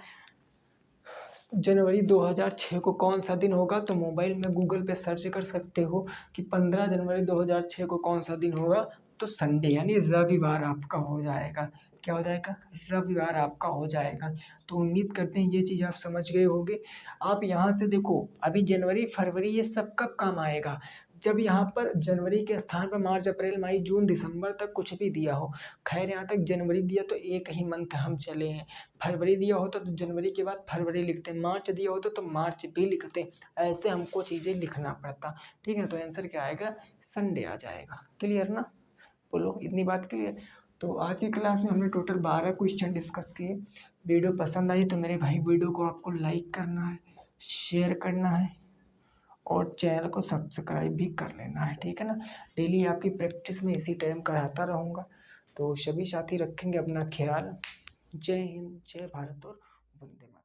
जनवरी 2006 को कौन सा दिन होगा, तो मोबाइल में गूगल पे सर्च कर सकते हो कि 15 जनवरी 2006 को कौन सा दिन होगा। तो संडे यानी रविवार आपका हो जाएगा। क्या हो जाएगा? रविवार आपका हो जाएगा। तो उम्मीद करते हैं ये चीज़ आप समझ गए होंगे। आप यहाँ से देखो, अभी जनवरी, फरवरी ये सब कब काम आएगा? जब यहाँ पर जनवरी के स्थान पर मार्च, अप्रैल, मई, जून, दिसंबर तक कुछ भी दिया हो। खैर यहाँ तक जनवरी दिया तो एक ही मंथ हम चले हैं। फरवरी दिया होता तो जनवरी के बाद फरवरी लिखते, मार्च दिया होता तो मार्च भी लिखते। ऐसे हमको चीज़ें लिखना पड़ता। ठीक है, तो आंसर क्या आएगा? संडे आ जाएगा। क्लियर ना? बोलो, इतनी बात क्लियर? तो आज की क्लास में हमने टोटल 12 क्वेश्चन डिस्कस किए। वीडियो पसंद आई तो मेरे भाई वीडियो को आपको लाइक करना है, शेयर करना है और चैनल को सब्सक्राइब भी कर लेना है। ठीक है ना? डेली आपकी प्रैक्टिस में इसी टाइम कराता रहूँगा। तो सभी साथी रखेंगे अपना ख्याल। जय हिंद, जय भारत और वंदे मातरम।